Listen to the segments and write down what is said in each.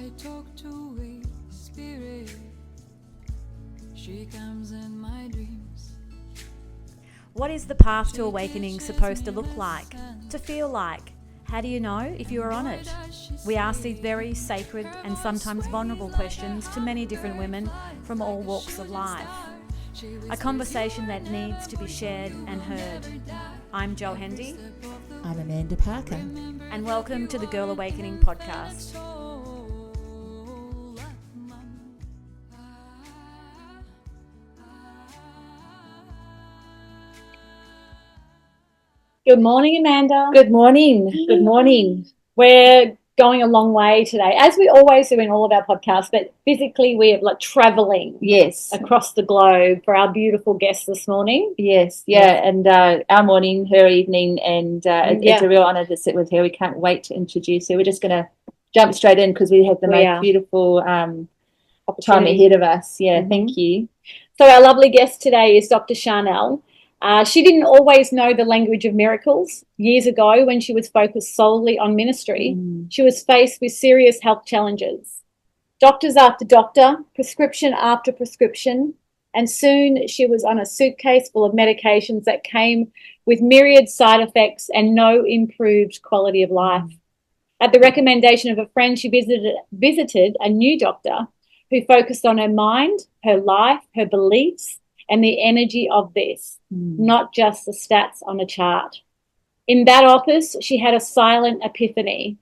I talk to a spirit. She comes in my dreams. What is the path to awakening supposed to look like, to feel like? How do you know if you are on it? We ask these very sacred and sometimes vulnerable questions to many different women from all walks of life. A conversation that needs to be shared and heard. I'm Jo Hendy. I'm Amanda Parker. And welcome to the Girl Awakening podcast. Good morning, Amanda. Good morning. Good morning. We're going a long way today, as we always do in all of our podcasts, but physically we are like traveling across the globe for our beautiful guest this morning. Yes. And our morning, her evening, and it's a real honour to sit with her. We can't wait to introduce her. We're just going to jump straight in because we have the most beautiful time ahead of us. Thank you. So our lovely guest today is Dr Sharnael. She didn't always know the language of miracles. Years ago, when she was focused solely on ministry, she was faced with serious health challenges. Doctors after doctor, prescription after prescription, and soon she was on a suitcase full of medications that came with myriad side effects and no improved quality of life. At the recommendation of a friend, she visited a new doctor who focused on her mind, her life, her beliefs, and the energy of this, not just the stats on a chart. In that office, she had a silent epiphany.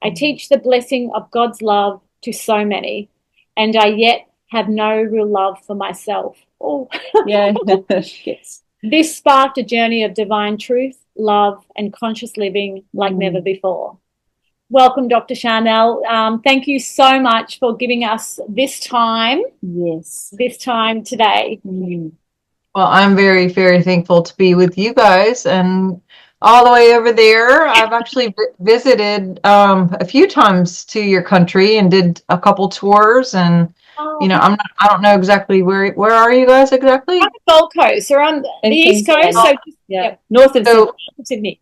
I teach the blessing of God's love to so many, and I yet have no real love for myself. Oh, Yes. This sparked a journey of divine truth, love, and conscious living like never before. Welcome, Dr. Sharnael. Thank you so much for giving us this time. Yes. This time today. Well, I'm very, very thankful to be with you guys and all the way over there. I've actually visited a few times to your country and did a couple tours. And I don't know exactly where are you guys exactly? On the Gold Coast, or on the East Coast, North of Sydney.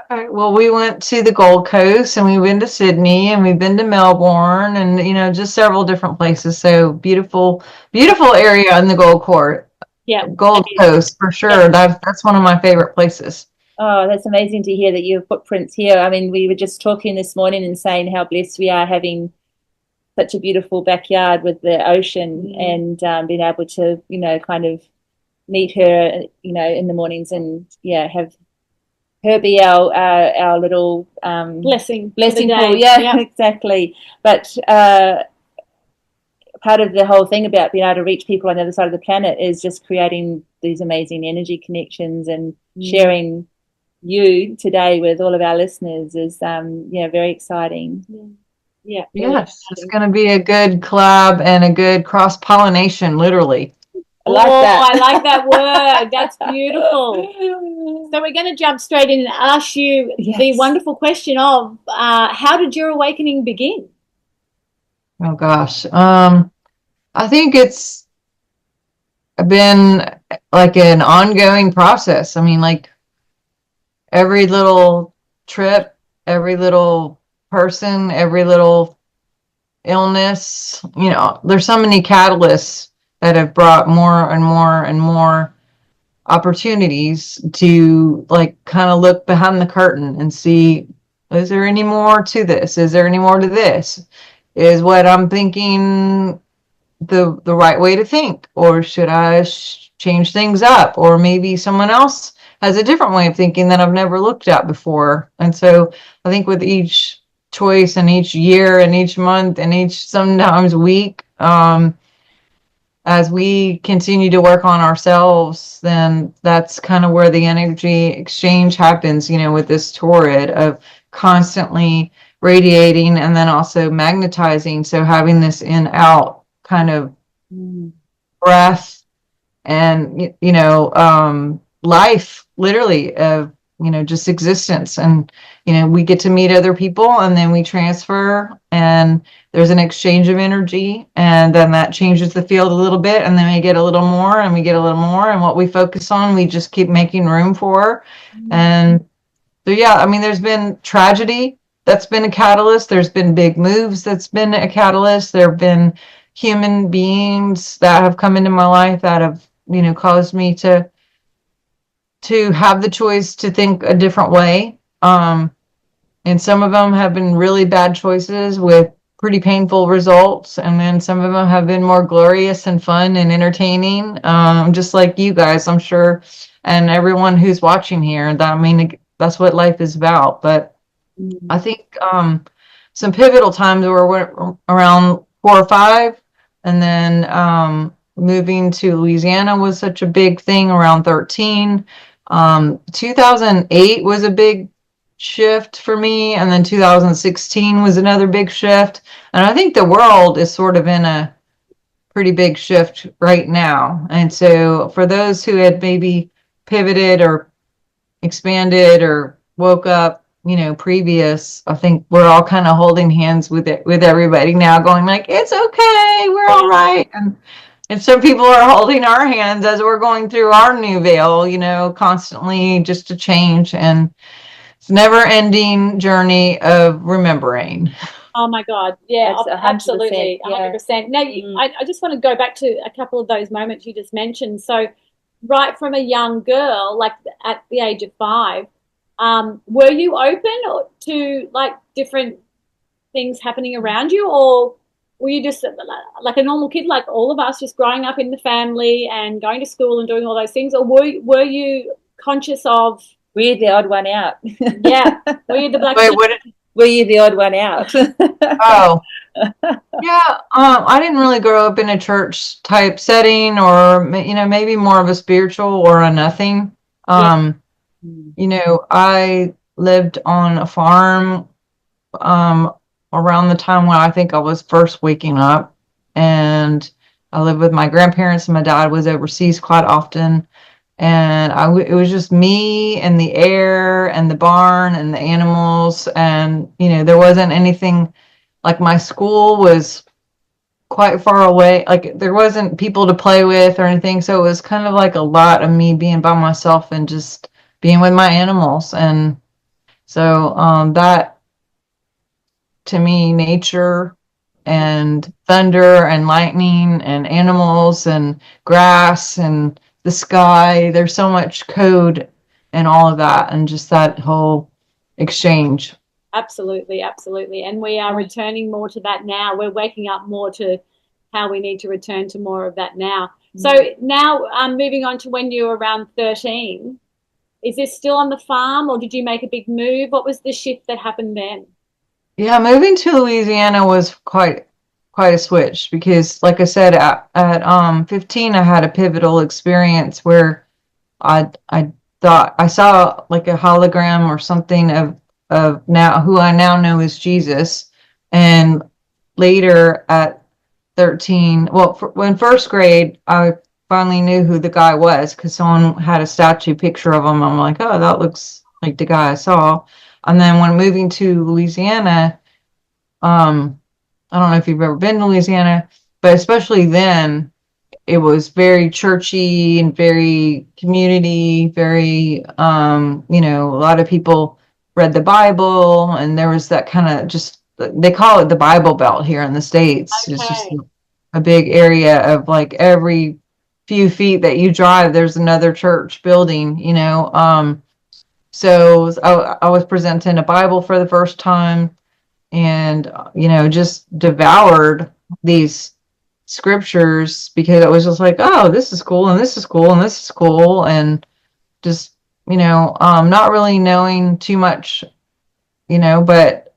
Okay, well, we went to the Gold Coast and we've been to Sydney and we've been to Melbourne and, just several different places. So beautiful, beautiful area in the Gold Coast for sure. Yeah. That's one of my favorite places. Oh, that's amazing to hear that you have footprints here. I mean, we were just talking this morning and saying how blessed we are having such a beautiful backyard with the ocean and being able to, kind of meet her, in the mornings and have her be our little blessing pool. Exactly. But part of the whole thing about being able to reach people on the other side of the planet is just creating these amazing energy connections and sharing you today with all of our listeners is very exciting. Yes, it's going to be a good collab and a good cross-pollination, literally. I like that word. That's beautiful. So we're going to jump straight in and ask you the wonderful question of how did your awakening begin? Oh, gosh. I think it's been like an ongoing process. I mean, like every little trip, every little person, every little illness, there's so many catalysts that have brought more and more and more opportunities to like kind of look behind the curtain and see, is there any more to this? Is there any more to this? Is what I'm thinking the right way to think, or should I change things up? Or maybe someone else has a different way of thinking that I've never looked at before. And so I think with each choice and each year and each month and each sometimes week, as we continue to work on ourselves, then that's kind of where the energy exchange happens, with this torrid of constantly radiating and then also magnetizing. So having this in out kind of breath and, life literally of, just existence. And, we get to meet other people and then we transfer and there's an exchange of energy and then that changes the field a little bit. And then we get a little more and we get a little more. And what we focus on, we just keep making room for. And so, there's been tragedy that's been a catalyst. There's been big moves that's been a catalyst. There have been human beings that have come into my life that have, caused me to have the choice to think a different way. And some of them have been really bad choices with pretty painful results. And then some of them have been more glorious and fun and entertaining, just like you guys, I'm sure, and everyone who's watching here. That's what life is about. But I think some pivotal times were around 4 or 5. And then moving to Louisiana was such a big thing around 13. 2008 was a big shift for me, and then 2016 was another big shift. And I think the world is sort of in a pretty big shift right now. And so for those who had maybe pivoted or expanded or woke up, previous, I think we're all kind of holding hands with everybody now, going like, it's okay, we're all right. And some people are holding our hands as we're going through our new veil, constantly just to change. And it's never ending journey of remembering. Oh my God. Yeah, That's 100%, absolutely. yeah. 100%. Now, I just want to go back to a couple of those moments you just mentioned. So right from a young girl, like at the age of 5, were you open to like different things happening around you, or were you just like a normal kid, like all of us, just growing up in the family and going to school and doing all those things, or were you conscious of? We're the odd one out. Yeah, were you the black Wait, sheep? Were you the odd one out? Oh, yeah. I didn't really grow up in a church type setting, or maybe more of a spiritual or a nothing. I lived on a farm around the time when I think I was first waking up, and I lived with my grandparents, and my dad was overseas quite often. And it was just me and the air and the barn and the animals. And, there wasn't anything, like my school was quite far away. Like there wasn't people to play with or anything. So it was kind of like a lot of me being by myself and just being with my animals. And so that, to me, nature and thunder and lightning and animals and grass and the sky, there's so much code and all of that, and just that whole exchange. Absolutely. And we are returning more to that now. We're waking up more to how we need to return to more of that now. So now moving on to when you were around 13, is this still on the farm, or did you make a big move? What was the shift that happened then? Yeah, moving to Louisiana was quite a switch, because like I said, at 15 I had a pivotal experience where I thought I saw like a hologram or something of now who I now know as Jesus. And later at 13, in first grade, I finally knew who the guy was because someone had a statue picture of him. I'm like, oh, that looks like the guy I saw. And then when moving to Louisiana, I don't know if you've ever been to Louisiana, but especially then, it was very churchy and very community, very, a lot of people read the Bible, and there was that kind of they call it the Bible Belt here in the States. Okay. It's just a big area of like every few feet that you drive, there's another church building, So I was presenting a Bible for the first time, and, just devoured these scriptures because it was just like, oh, this is cool, and this is cool, and this is cool. And just, not really knowing too much, but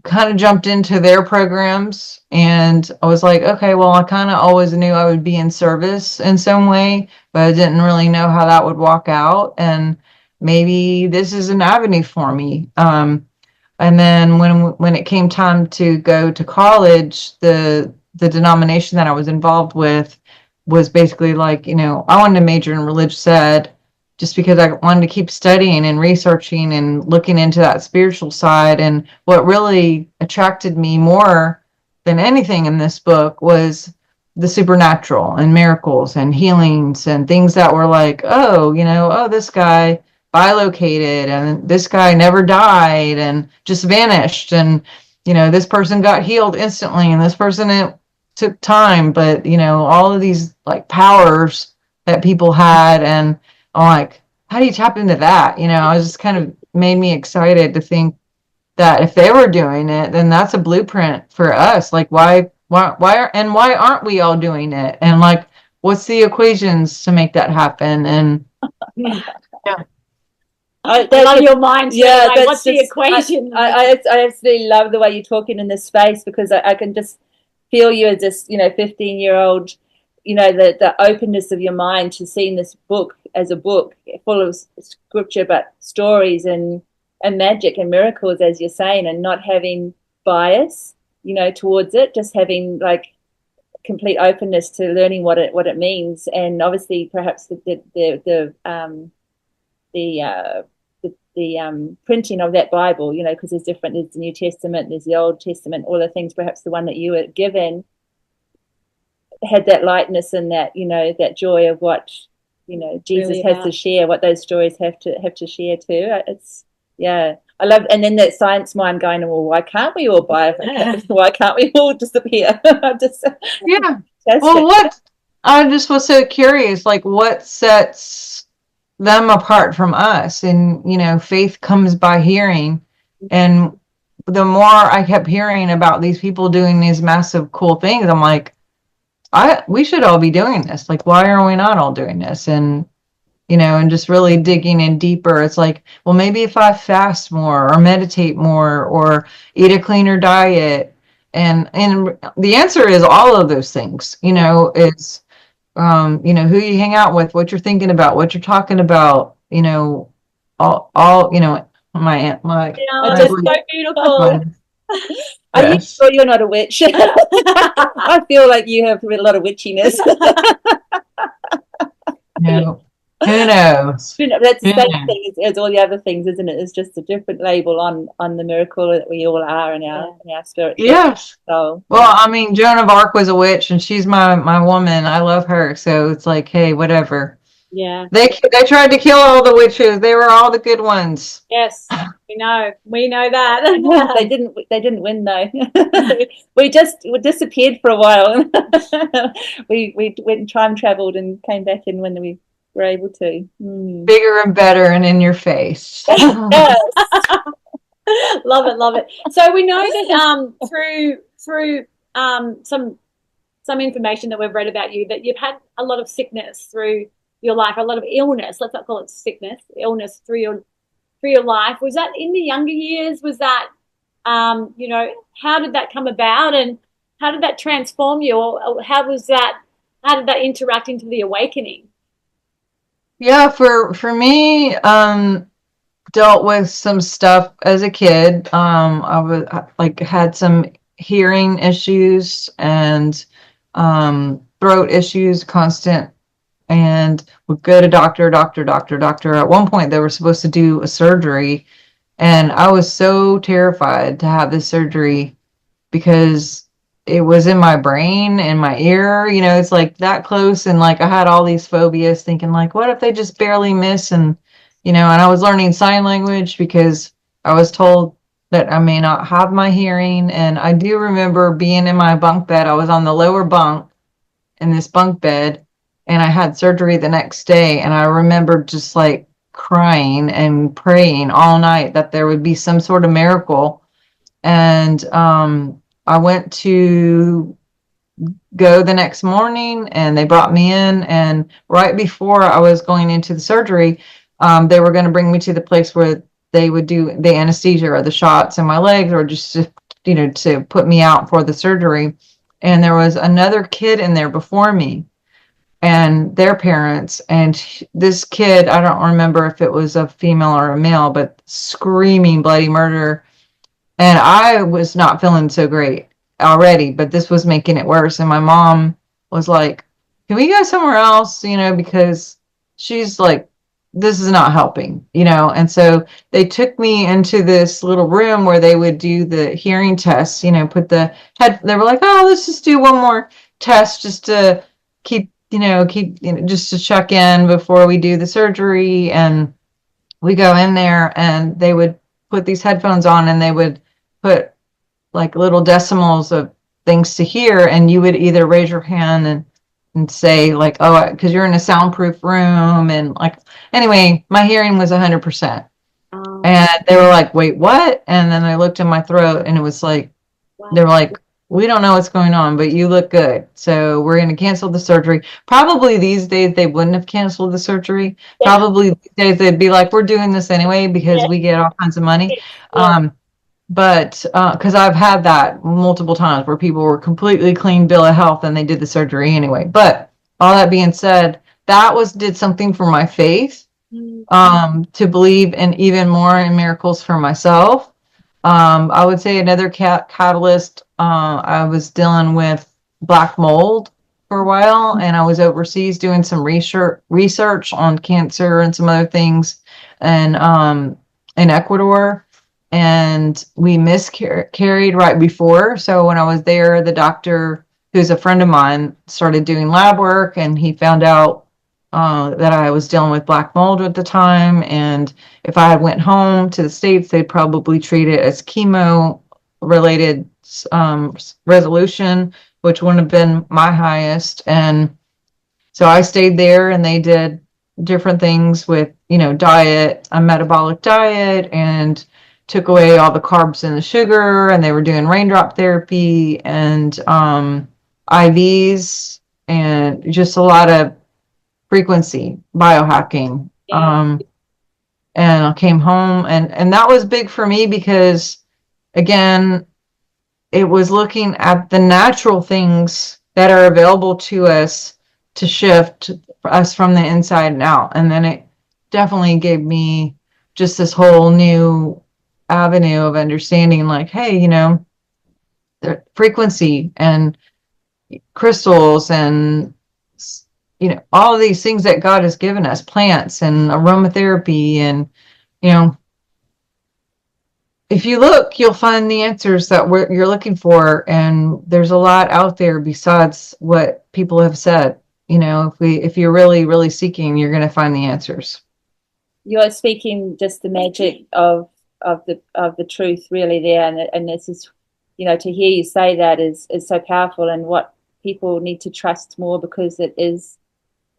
kind of jumped into their programs. And I was like, okay, well, I kind of always knew I would be in service in some way, but I didn't really know how that would walk out. And maybe this is an avenue for me. And then when it came time to go to college, the denomination that I was involved with was basically like, I wanted to major in religious ed just because I wanted to keep studying and researching and looking into that spiritual side. And what really attracted me more than anything in this book was the supernatural and miracles and healings and things that were like, oh, this guy bilocated, and this guy never died and just vanished, and this person got healed instantly, and this person, it took time, but all of these like powers that people had, and I'm like, how do you tap into that? I was just kind of made me excited to think that if they were doing it, then that's a blueprint for us. Like, why aren't we all doing it? And like, what's the equations to make that happen? And yeah. I love your mind. Yeah, like, what's the equation? I absolutely love the way you're talking in this space, because I can just feel you as this 15-year-old, the openness of your mind to seeing this book as a book full of scripture, but stories and magic and miracles, as you're saying, and not having bias, towards it, just having like complete openness to learning what it means. And obviously perhaps the printing of that Bible, because there's the New Testament, there's the Old Testament, all the things. Perhaps the one that you were given had that lightness and that that joy of what Jesus really has to share, what those stories have to share too. I love, and then that science mind going, well, why can't we all buy? Why can't we all disappear? Yeah. Well, I just was so curious, like what sets them apart from us? And faith comes by hearing, and the more I kept hearing about these people doing these massive cool things, I'm like, we should all be doing this. Like, why are we not all doing this? And and just really digging in deeper. It's like, well, maybe if I fast more or meditate more or eat a cleaner diet, and the answer is all of those things. It's who you hang out with, what you're thinking about, what you're talking about. All my just so beautiful. Are you sure you're not a witch? I feel like you have a lot of witchiness. No. Who knows? That's the same thing as all the other things, isn't it? It's just a different label on the miracle that we all are in our spirit. Yes. So, well, I mean, Joan of Arc was a witch, and she's my woman. I love her. So it's like, hey, whatever. Yeah. They tried to kill all the witches. They were all the good ones. Yes, we know that. They didn't win though. we disappeared for a while. we went and time traveled and came back in when we were able to. Bigger and better and in your face. Yes. Love it. So we know that through some information that we've read about you, that you've had a lot of sickness through your life, a lot of illness. Let's not call it sickness, illness through your life. Was that in the younger years? Was that how did that come about, and how did that transform you, or how did that interact into the awakening? Yeah, for me, dealt with some stuff as a kid. I was had some hearing issues and throat issues, constant, and would go to doctor. At one point, they were supposed to do a surgery, and I was so terrified to have this surgery because it was in my brain and my ear. It's like that close, and like I had all these phobias, thinking like, what if they just barely miss? And and I was learning sign language because I was told that I may not have my hearing. And I do remember being in my bunk bed. I was on the lower bunk in this bunk bed, and I had surgery the next day. And I remember just like crying and praying all night that there would be some sort of miracle. And I went to go the next morning, and they brought me in. And right before I was going into the surgery, they were going to bring me to the place where they would do the anesthesia or the shots in my legs, or just to put me out for the surgery. And there was another kid in there before me and their parents. And this kid, I don't remember if it was a female or a male, but screaming bloody murder. And I was not feeling so great already, but this was making it worse. And my mom was like, can we go somewhere else? Because she's like, this is not helping, And so they took me into this little room where they would do the hearing tests, they were like, oh, let's just do one more test just to keep just to check in before we do the surgery. And we go in there and they would put these headphones on and they would put like little decimals of things to hear, and you would either raise your hand and say like, oh, because you're in a soundproof room, and like, anyway, my hearing was 100%. And they were like, wait, what? And then I looked in my throat and it was like, they were like, we don't know what's going on, but you look good, so we're going to cancel the surgery. Probably these days they wouldn't have canceled the surgery. Probably these days they'd be like, we're doing this anyway because we get all kinds of money. But because I've had that multiple times where people were completely clean bill of health and they did the surgery anyway. But all that being said, that did something for my faith, to believe in even more in miracles for myself. I would say another catalyst, I was dealing with black mold for a while, and I was overseas doing some research on cancer and some other things, and in Ecuador, and we miscarried right before. So when I was there, the doctor, who's a friend of mine, started doing lab work, and he found out that I was dealing with black mold at the time, and if I had went home to the States, they'd probably treat it as chemo-related resolution, which wouldn't have been my highest. And so I stayed there, and they did different things with, diet, a metabolic diet, and took away all the carbs and the sugar, and they were doing raindrop therapy and IVs and just a lot of frequency biohacking. And I came home, and that was big for me because, again, it was looking at the natural things that are available to us to shift us from the inside and out. And then it definitely gave me just this whole new avenue of understanding, like, hey, the frequency and crystals and all of these things that God has given us, plants and aromatherapy, and if you look, you'll find the answers that you're looking for, and there's a lot out there besides what people have said. If you're really, really seeking, you're going to find the answers. You're speaking just the magic of the truth, really, there, and this is, to hear you say that is so powerful, and what people need to trust more, because it is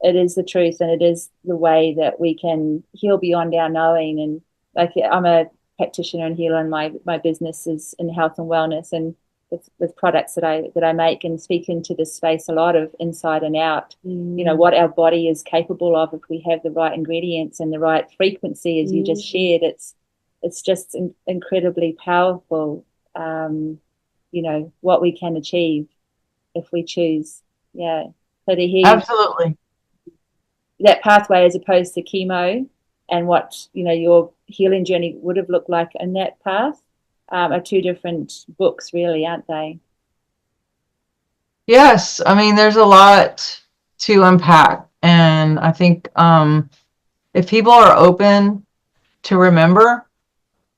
the truth, and it is the way that we can heal beyond our knowing. And like, I'm a practitioner and healer, and my business is in health and wellness, and with products that I make, and speak into this space a lot of inside and out. What our body is capable of if we have the right ingredients and the right frequency, as you just shared. It's just incredibly powerful. What we can achieve if we choose. Yeah. So to hear absolutely that pathway as opposed to chemo, and what your healing journey would have looked like in that path, are two different books, really, aren't they? Yes, I mean, there's a lot to unpack, and I think if people are open to remember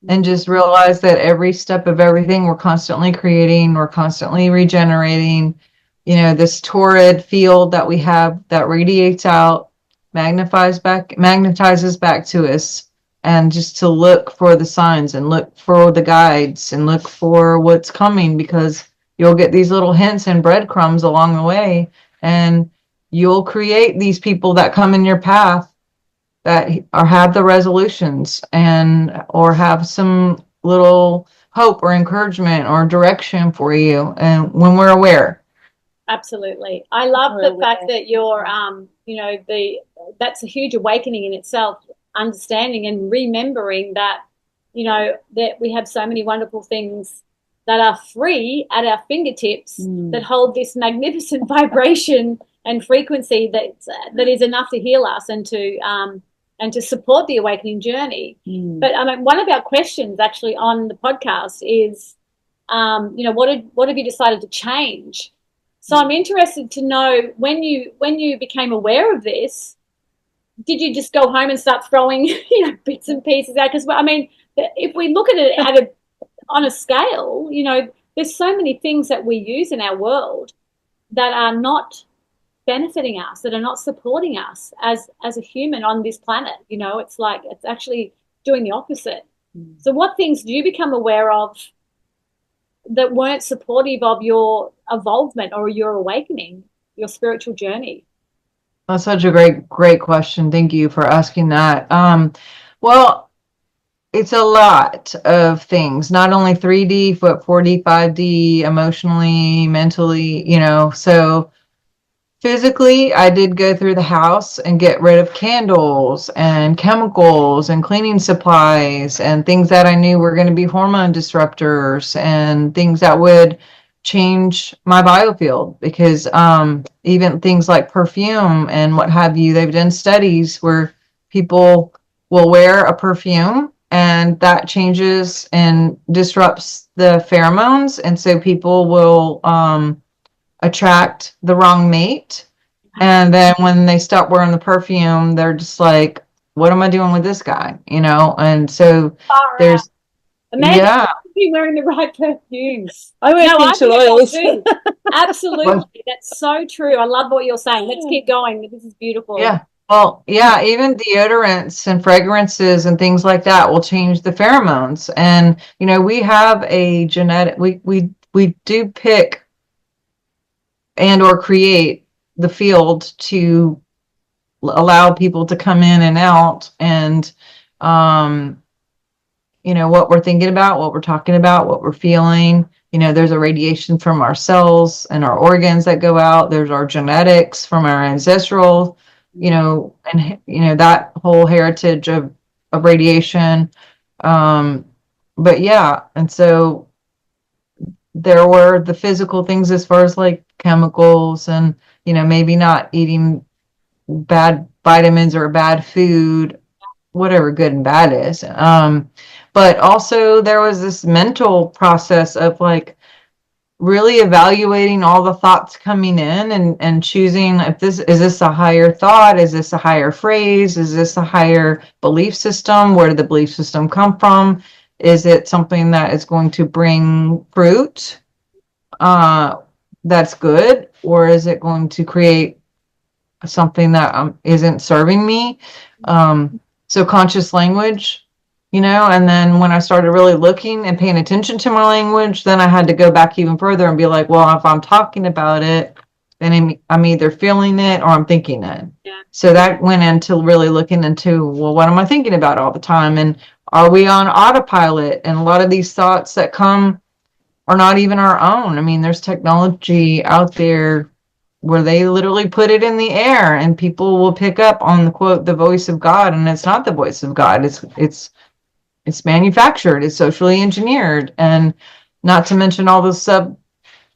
and just realize that every step of everything, we're constantly creating, we're constantly regenerating, this torrid field that we have that radiates out, magnetizes back to us, and just to look for the signs and look for the guides and look for what's coming, because you'll get these little hints and breadcrumbs along the way, and you'll create these people that come in your path that have the resolutions or have some little hope or encouragement or direction for you, and when we're aware. Absolutely. I love the fact that you're that's a huge awakening in itself, understanding and remembering that that we have so many wonderful things that are free at our fingertips, that hold this magnificent vibration and frequency that is enough to heal us and to support the awakening journey. But one of our questions actually on the podcast is, what have you decided to change? So I'm interested to know, when you became aware of this, did you just go home and start throwing bits and pieces out? Because if we look at it on a scale, there's so many things that we use in our world that are not benefiting us, that are not supporting us as a human on this planet. You know, it's like it's actually doing the opposite. So what things do you become aware of that weren't supportive of your evolvement or your awakening, your spiritual journey? That's such a great question. Thank you for asking that. Well, it's a lot of things, not only 3D, but 4D, 5D, emotionally, mentally, you know. So physically, I did go through the house and get rid of candles and chemicals and cleaning supplies and things that I knew were going to be hormone disruptors and things that would change my biofield, because even things like perfume and what have you, they've done studies where people will wear a perfume and that changes and disrupts the pheromones, and so people will attract the wrong mate, and then when they stop wearing the perfume, they're just like, what am I doing with this guy, you know? And so there's Amanda, yeah, be wearing the right perfumes. I wear essential oils. Absolutely, that's so true. I love what you're saying. Let's keep going. This is beautiful. Yeah. Well, yeah, even deodorants and fragrances and things like that will change the pheromones. And, you know, we have a genetic, we do pick and or create the field to allow people to come in and out, and, you know, what we're thinking about, what we're talking about, what we're feeling. You know, there's a radiation from our cells and our organs that go out. There's our genetics from our ancestral, you know, and, you know, that whole heritage of radiation. But yeah, and so there were the physical things as far as like chemicals and, you know, maybe not eating bad vitamins or bad food, whatever good and bad is. But also there was this mental process of like really evaluating all the thoughts coming in and choosing if this is a higher thought, is this a higher phrase, is this a higher belief system, where did the belief system come from, is it something that is going to bring fruit that's good, or is it going to create something that isn't serving me? So conscious language, you know, and then when I started really looking and paying attention to my language, then I had to go back even further and be like, well, if I'm talking about it, then I'm either feeling it or I'm thinking it. Yeah. So that went into really looking into, well, what am I thinking about all the time? And are we on autopilot? And a lot of these thoughts that come are not even our own. I mean, there's technology out there where they literally put it in the air and people will pick up on the quote, the voice of God, and it's not the voice of God. It's manufactured, it's socially engineered, and not to mention all the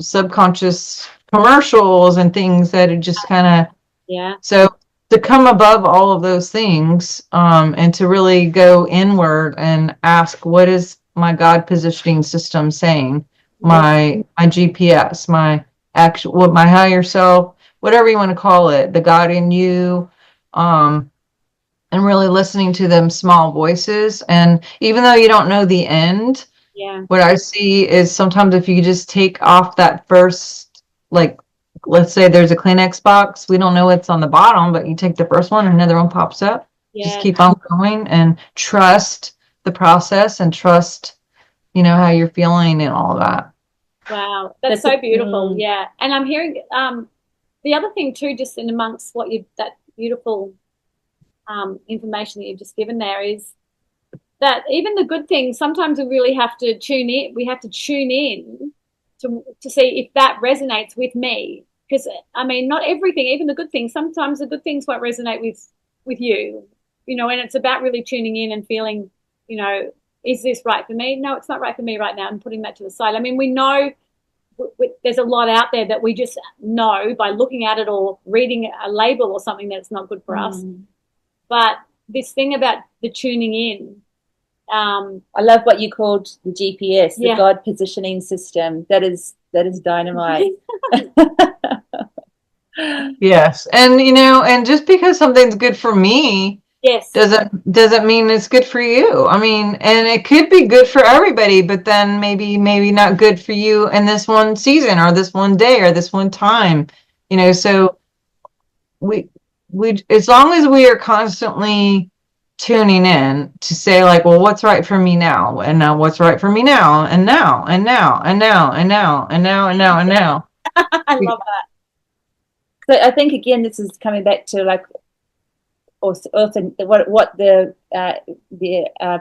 subconscious commercials and things that are just kind of, yeah. So to come above all of those things, and to really go inward and ask, what is my God positioning system saying? My GPS, my actual, what my higher self, whatever you want to call it, the God in you, and really listening to them small voices. And even though you don't know the end, yeah, what I see is sometimes if you just take off that first, like, let's say there's a Kleenex box, we don't know what's on the bottom, but you take the first one, another one pops up. yeah. Just keep on going and trust the process and trust, you know, how you're feeling and all that. Wow, that's so beautiful. Yeah, and I'm hearing the other thing too, just in amongst what you've, that beautiful information that you've just given there, is that even the good things, sometimes we really have to tune in. We have to tune in to see if that resonates with me, because I mean, not everything, even the good things, sometimes the good things won't resonate with you, you know. And it's about really tuning in and feeling, you know, is this right for me? No, it's not right for me right now. I'm putting that to the side. I mean, we know there's a lot out there that we just know by looking at it or reading a label or something that it's not good for us. But this thing about the tuning in. I love what you called the GPS, the God positioning system. That is dynamite. Yes. And, you know, and just because something's good for me, yes, doesn't mean it's good for you. I mean, and it could be good for everybody, but then maybe not good for you in this one season or this one day or this one time, you know. So we as long as we are constantly tuning in to say like, well, what's right for me now, and now what's right for me now, and now and now and now and now and now and now and now. I love that. So I think again, this is coming back to like, or what the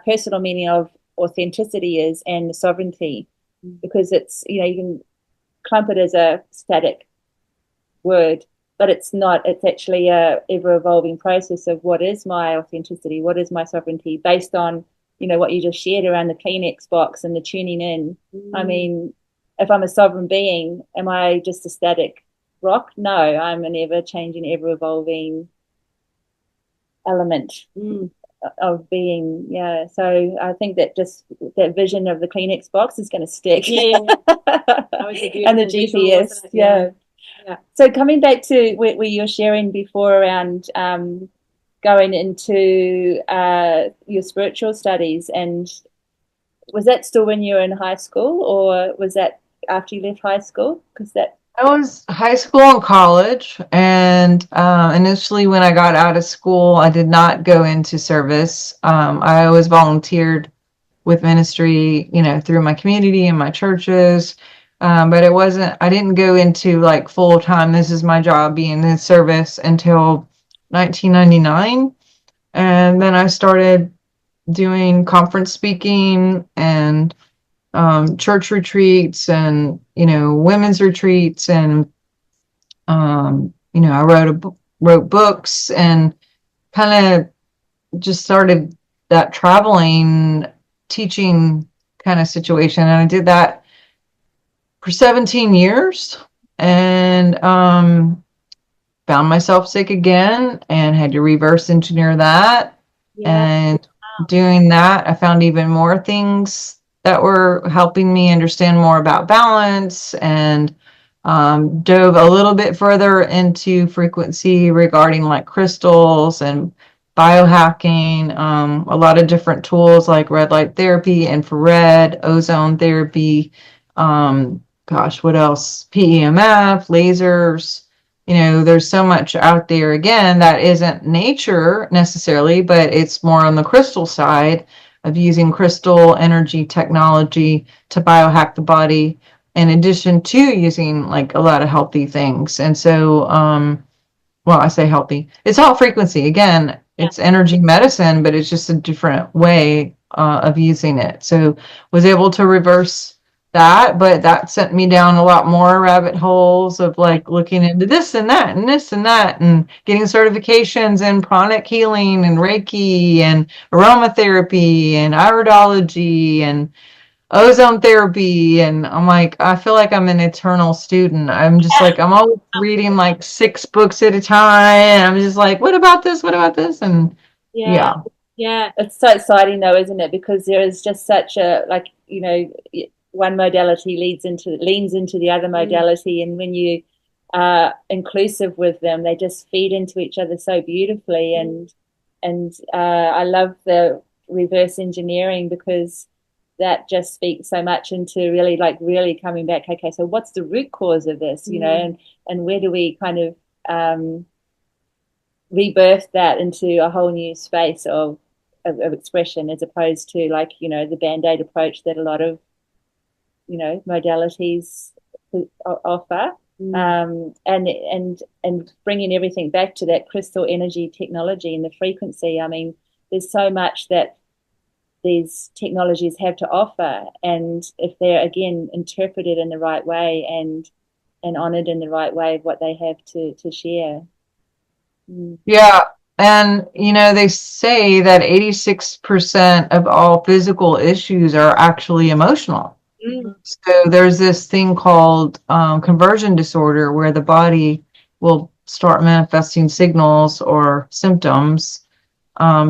personal meaning of authenticity is, and the sovereignty, because it's, you know, you can clump it as a static word, but it's not. It's actually a ever evolving process of what is my authenticity, what is my sovereignty, based on, you know, what you just shared around the Kleenex box and the tuning in. I mean, if I'm a sovereign being, am I just a static rock? No, I'm an ever changing, ever evolving element of being. Yeah, so I think that just that vision of the Kleenex box is going to stick. Yeah. And the GPS. Yeah. So coming back to where you were sharing before around going into your spiritual studies, and was that still when you were in high school, or was that after you left high school? Because that I was high school and college, and initially when I got out of school, I did not go into service. I always volunteered with ministry, you know, through my community and my churches. But I didn't go into like full time, this is my job, being in service, until 1999. And then I started doing conference speaking and church retreats, and, you know, women's retreats, and, you know, I wrote books, and kind of just started that traveling, teaching kind of situation. And I did that for 17 years, and found myself sick again and had to reverse engineer that. And doing that, I found even more things that were helping me understand more about balance, and dove a little bit further into frequency regarding like crystals and biohacking, a lot of different tools like red light therapy, infrared, ozone therapy, what else? PEMF, lasers. You know, there's so much out there, again, that isn't nature necessarily, but it's more on the crystal side of using crystal energy technology to biohack the body, in addition to using like a lot of healthy things. And so, I say healthy, it's all frequency. Again, it's energy medicine, but it's just a different way of using it. So was able to reverse that, but that sent me down a lot more rabbit holes of like looking into this and that and this and that, and getting certifications in pranic healing and Reiki and aromatherapy and iridology and ozone therapy. And I'm like, I feel like I'm an eternal student. I'm just like, I'm always reading like 6 books at a time, and I'm just like, what about this, and yeah. It's so exciting though, isn't it? Because there is just such a, like, you know, one modality leans into the other modality, and when you are inclusive with them, they just feed into each other so beautifully. And I love the reverse engineering, because that just speaks so much into really coming back, okay, so what's the root cause of this, you know, and where do we kind of rebirth that into a whole new space of expression, as opposed to, like, you know, the band-aid approach that a lot of, you know, modalities offer. And bringing everything back to that crystal energy technology and the frequency. I mean, there's so much that these technologies have to offer, and if they're, again, interpreted in the right way and honored in the right way of what they have to share. Yeah. And, you know, they say that 86% of all physical issues are actually emotional. So there's this thing called conversion disorder, where the body will start manifesting signals or symptoms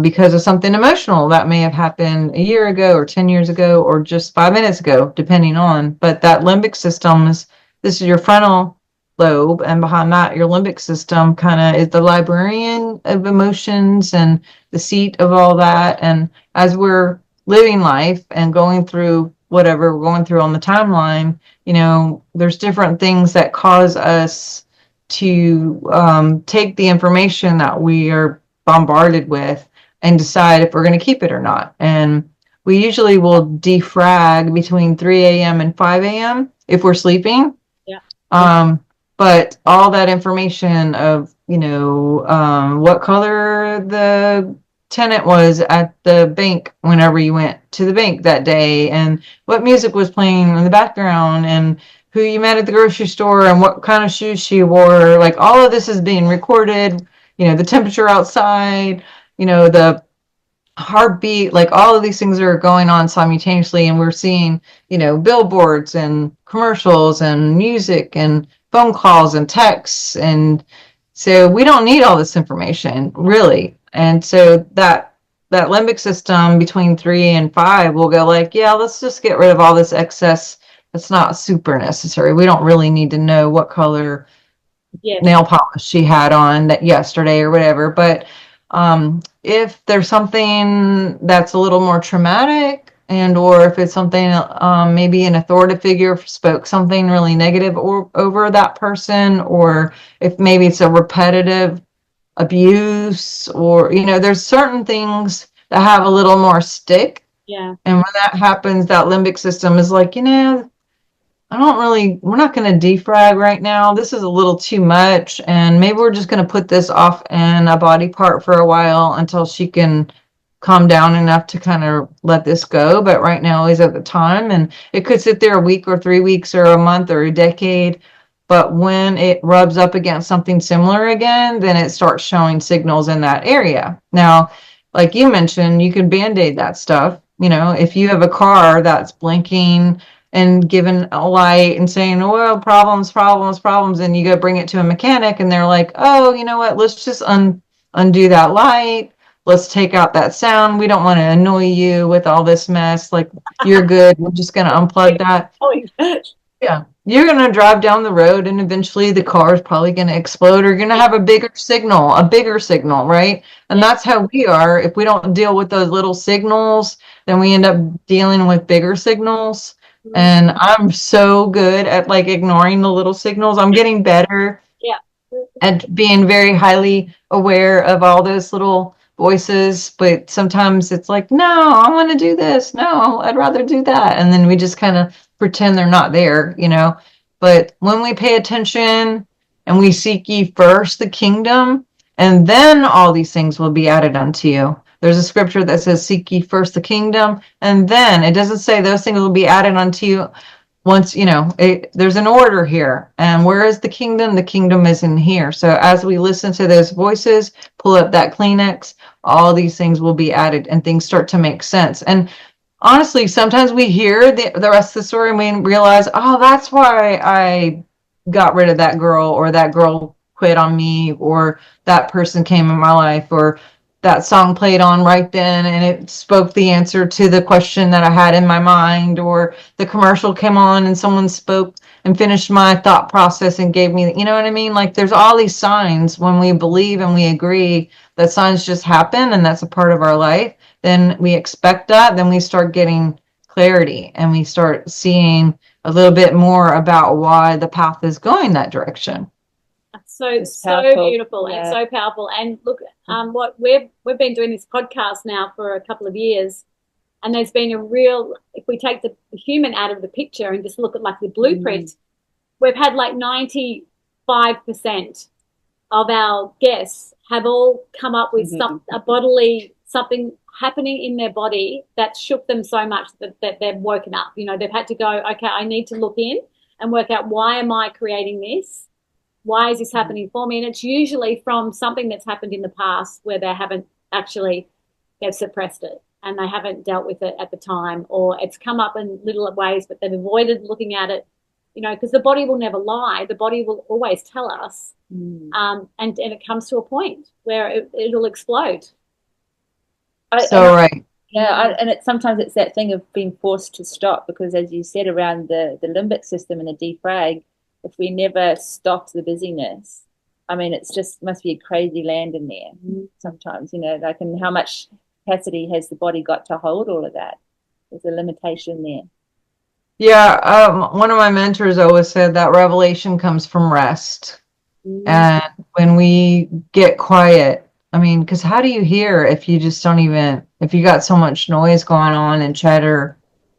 because of something emotional that may have happened a year ago or 10 years ago or just 5 minutes ago, depending on. But that limbic system this is your frontal lobe, and behind that, your limbic system kind of is the librarian of emotions and the seat of all that. And as we're living life and going through whatever we're going through on the timeline, you know, there's different things that cause us to take the information that we are bombarded with and decide if we're going to keep it or not. And we usually will defrag between 3 a.m. and 5 a.m. if we're sleeping. Yeah. But all that information of, what color the tenant was at the bank whenever you went to the bank that day, and what music was playing in the background, and who you met at the grocery store, and what kind of shoes she wore. Like, all of this is being recorded, the temperature outside, the heartbeat, like all of these things are going on simultaneously, and we're seeing, billboards and commercials and music and phone calls and texts. And so we don't need all this information, really. And so that limbic system between 3 and 5 will go like, yeah, let's just get rid of all this excess. It's not super necessary. We don't really need to know what color nail polish she had on that yesterday or whatever. But if there's something that's a little more traumatic, and or if it's something maybe an authoritative figure spoke something really negative over that person, or if maybe it's a repetitive abuse, or there's certain things that have a little more stick. Yeah. And when that happens, that limbic system is like, we're not going to defrag right now. This is a little too much. And maybe we're just going to put this off in a body part for a while until she can calm down enough to kind of let this go. But right now is at the time. And it could sit there a week or 3 weeks or a month or a decade. But when it rubs up against something similar again, then it starts showing signals in that area. Now, like you mentioned, you can Band-Aid that stuff. If you have a car that's blinking and giving a light and saying, well, problems, and you go bring it to a mechanic and they're like, oh, you know what, let's just undo that light. Let's take out that sound. We don't want to annoy you with all this mess. Like, you're good. We're just going to unplug that. Yeah. You're going to drive down the road and eventually the car is probably going to explode, or you're going to have a bigger signal, right? And that's how we are. If we don't deal with those little signals, then we end up dealing with bigger signals. And I'm so good at like ignoring the little signals. I'm getting better at being very highly aware of all those little voices. But sometimes it's like, no, I want to do this. No, I'd rather do that. And then we just kind of pretend they're not there, But when we pay attention and we seek ye first the kingdom, and then all these things will be added unto you. There's a scripture that says, seek ye first the kingdom, and then it doesn't say those things will be added unto you once, there's an order here. And where is the kingdom? The kingdom is in here. So as we listen to those voices, pull up that Kleenex, all these things will be added and things start to make sense. And honestly, sometimes we hear the rest of the story and we realize, oh, that's why I got rid of that girl, or that girl quit on me, or that person came in my life, or that song played on right then and it spoke the answer to the question that I had in my mind, or the commercial came on and someone spoke and finished my thought process and gave me, you know what I mean? Like, there's all these signs when we believe and we agree that signs just happen and that's a part of our life. Then we expect that, then we start getting clarity and we start seeing a little bit more about why the path is going that direction. So beautiful and so powerful. And look, what we've been doing this podcast now for a couple of years, and there's been a real, if we take the human out of the picture and just look at like the blueprint, we've had like 95% of our guests have all come up with something happening in their body that shook them so much that they've woken up. They've had to go, okay, I need to look in and work out, why am I creating this? Why is this happening for me? And it's usually from something that's happened in the past where they've suppressed it and they haven't dealt with it at the time, or it's come up in little ways, but they've avoided looking at it, because the body will never lie. The body will always tell us. And it comes to a point where it'll explode. Right. Yeah, and sometimes it's that thing of being forced to stop, because as you said, around the limbic system and the defrag, if we never stop the busyness, I mean, it's just must be a crazy land in there sometimes, like, and how much capacity has the body got to hold all of that? There's a limitation there. Yeah, one of my mentors always said that revelation comes from rest. And when we get quiet, I mean, because how do you hear if you just don't even, if you got so much noise going on and chatter,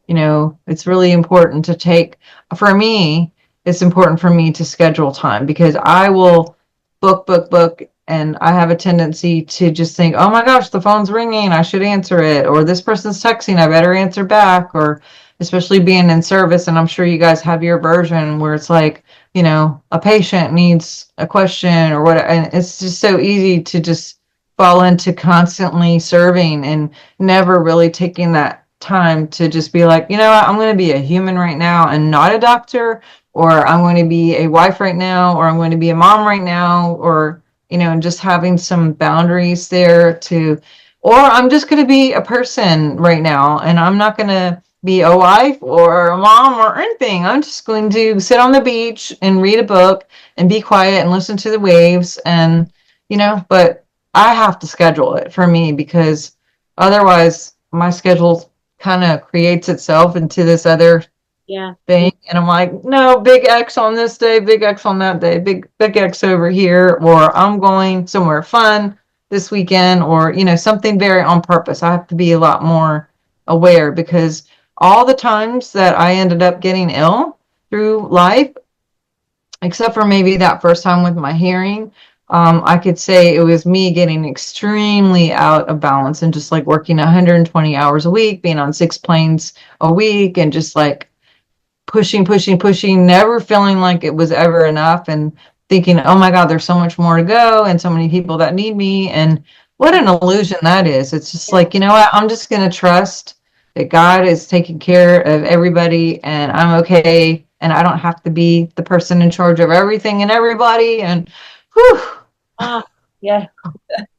it's really important to take, for me, it's important for me to schedule time because I will book, and I have a tendency to just think, oh my gosh, the phone's ringing, I should answer it, or this person's texting, I better answer back, or especially being in service, and I'm sure you guys have your version where it's like, a patient needs a question or what, and it's just so easy to just fall into constantly serving and never really taking that time to just be like, what, I'm going to be a human right now and not a doctor, or I'm going to be a wife right now, or I'm going to be a mom right now, or, and just having some boundaries there or I'm just going to be a person right now, and I'm not going to be a wife or a mom or anything. I'm just going to sit on the beach and read a book and be quiet and listen to the waves. And, but I have to schedule it for me because otherwise my schedule kind of creates itself into this other thing. And I'm like, no, big X on this day, big X on that day, big X over here, or I'm going somewhere fun this weekend, or, something very on purpose. I have to be a lot more aware because all the times that I ended up getting ill through life, except for maybe that first time with my hearing, I could say it was me getting extremely out of balance and just like working 120 hours a week, being on 6 planes a week, and just like pushing, never feeling like it was ever enough, and thinking, oh my God, there's so much more to go and so many people that need me. And what an illusion that is. It's just like, you know what, I'm just going to trust that God is taking care of everybody and I'm okay. And I don't have to be the person in charge of everything and everybody. And whew. Yeah.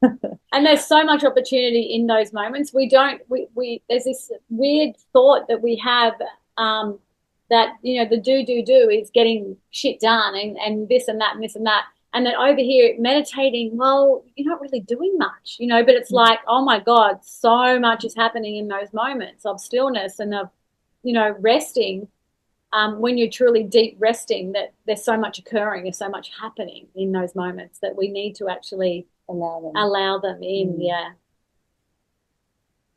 And there's so much opportunity in those moments. We there's this weird thought that we have, that, the do is getting shit done and this and that and this and that. And then over here meditating, well, you're not really doing much, but it's like, oh my God, so much is happening in those moments of stillness and of, resting. When you're truly deep resting, that there's so much occurring, there's so much happening in those moments that we need to actually allow them in. Yeah.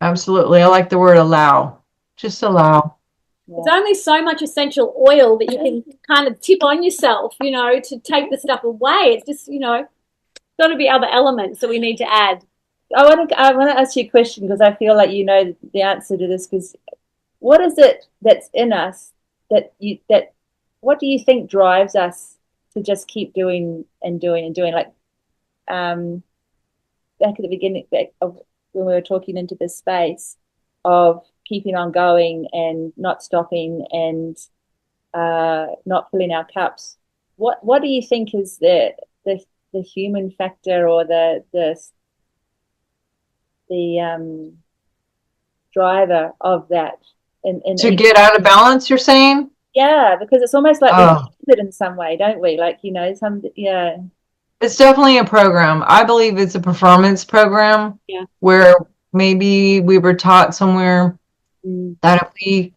Absolutely. I like the word allow. Just allow. Yeah. There's only so much essential oil that you can kind of tip on yourself, to take the stuff away. It's just, got to be other elements that we need to add. I want to ask you a question because I feel like you know the answer to this. Because what is it that's in us what do you think drives us to just keep doing and doing and doing? Like back at the beginning of when we were talking into this space of keeping on going and not stopping and not filling our cups. What do you think is the human factor or the driver of that? To get out of balance, you're saying? Yeah, because it's almost like we do it in some way, don't we? Like, It's definitely a program. I believe it's a performance program where maybe we were taught somewhere that if we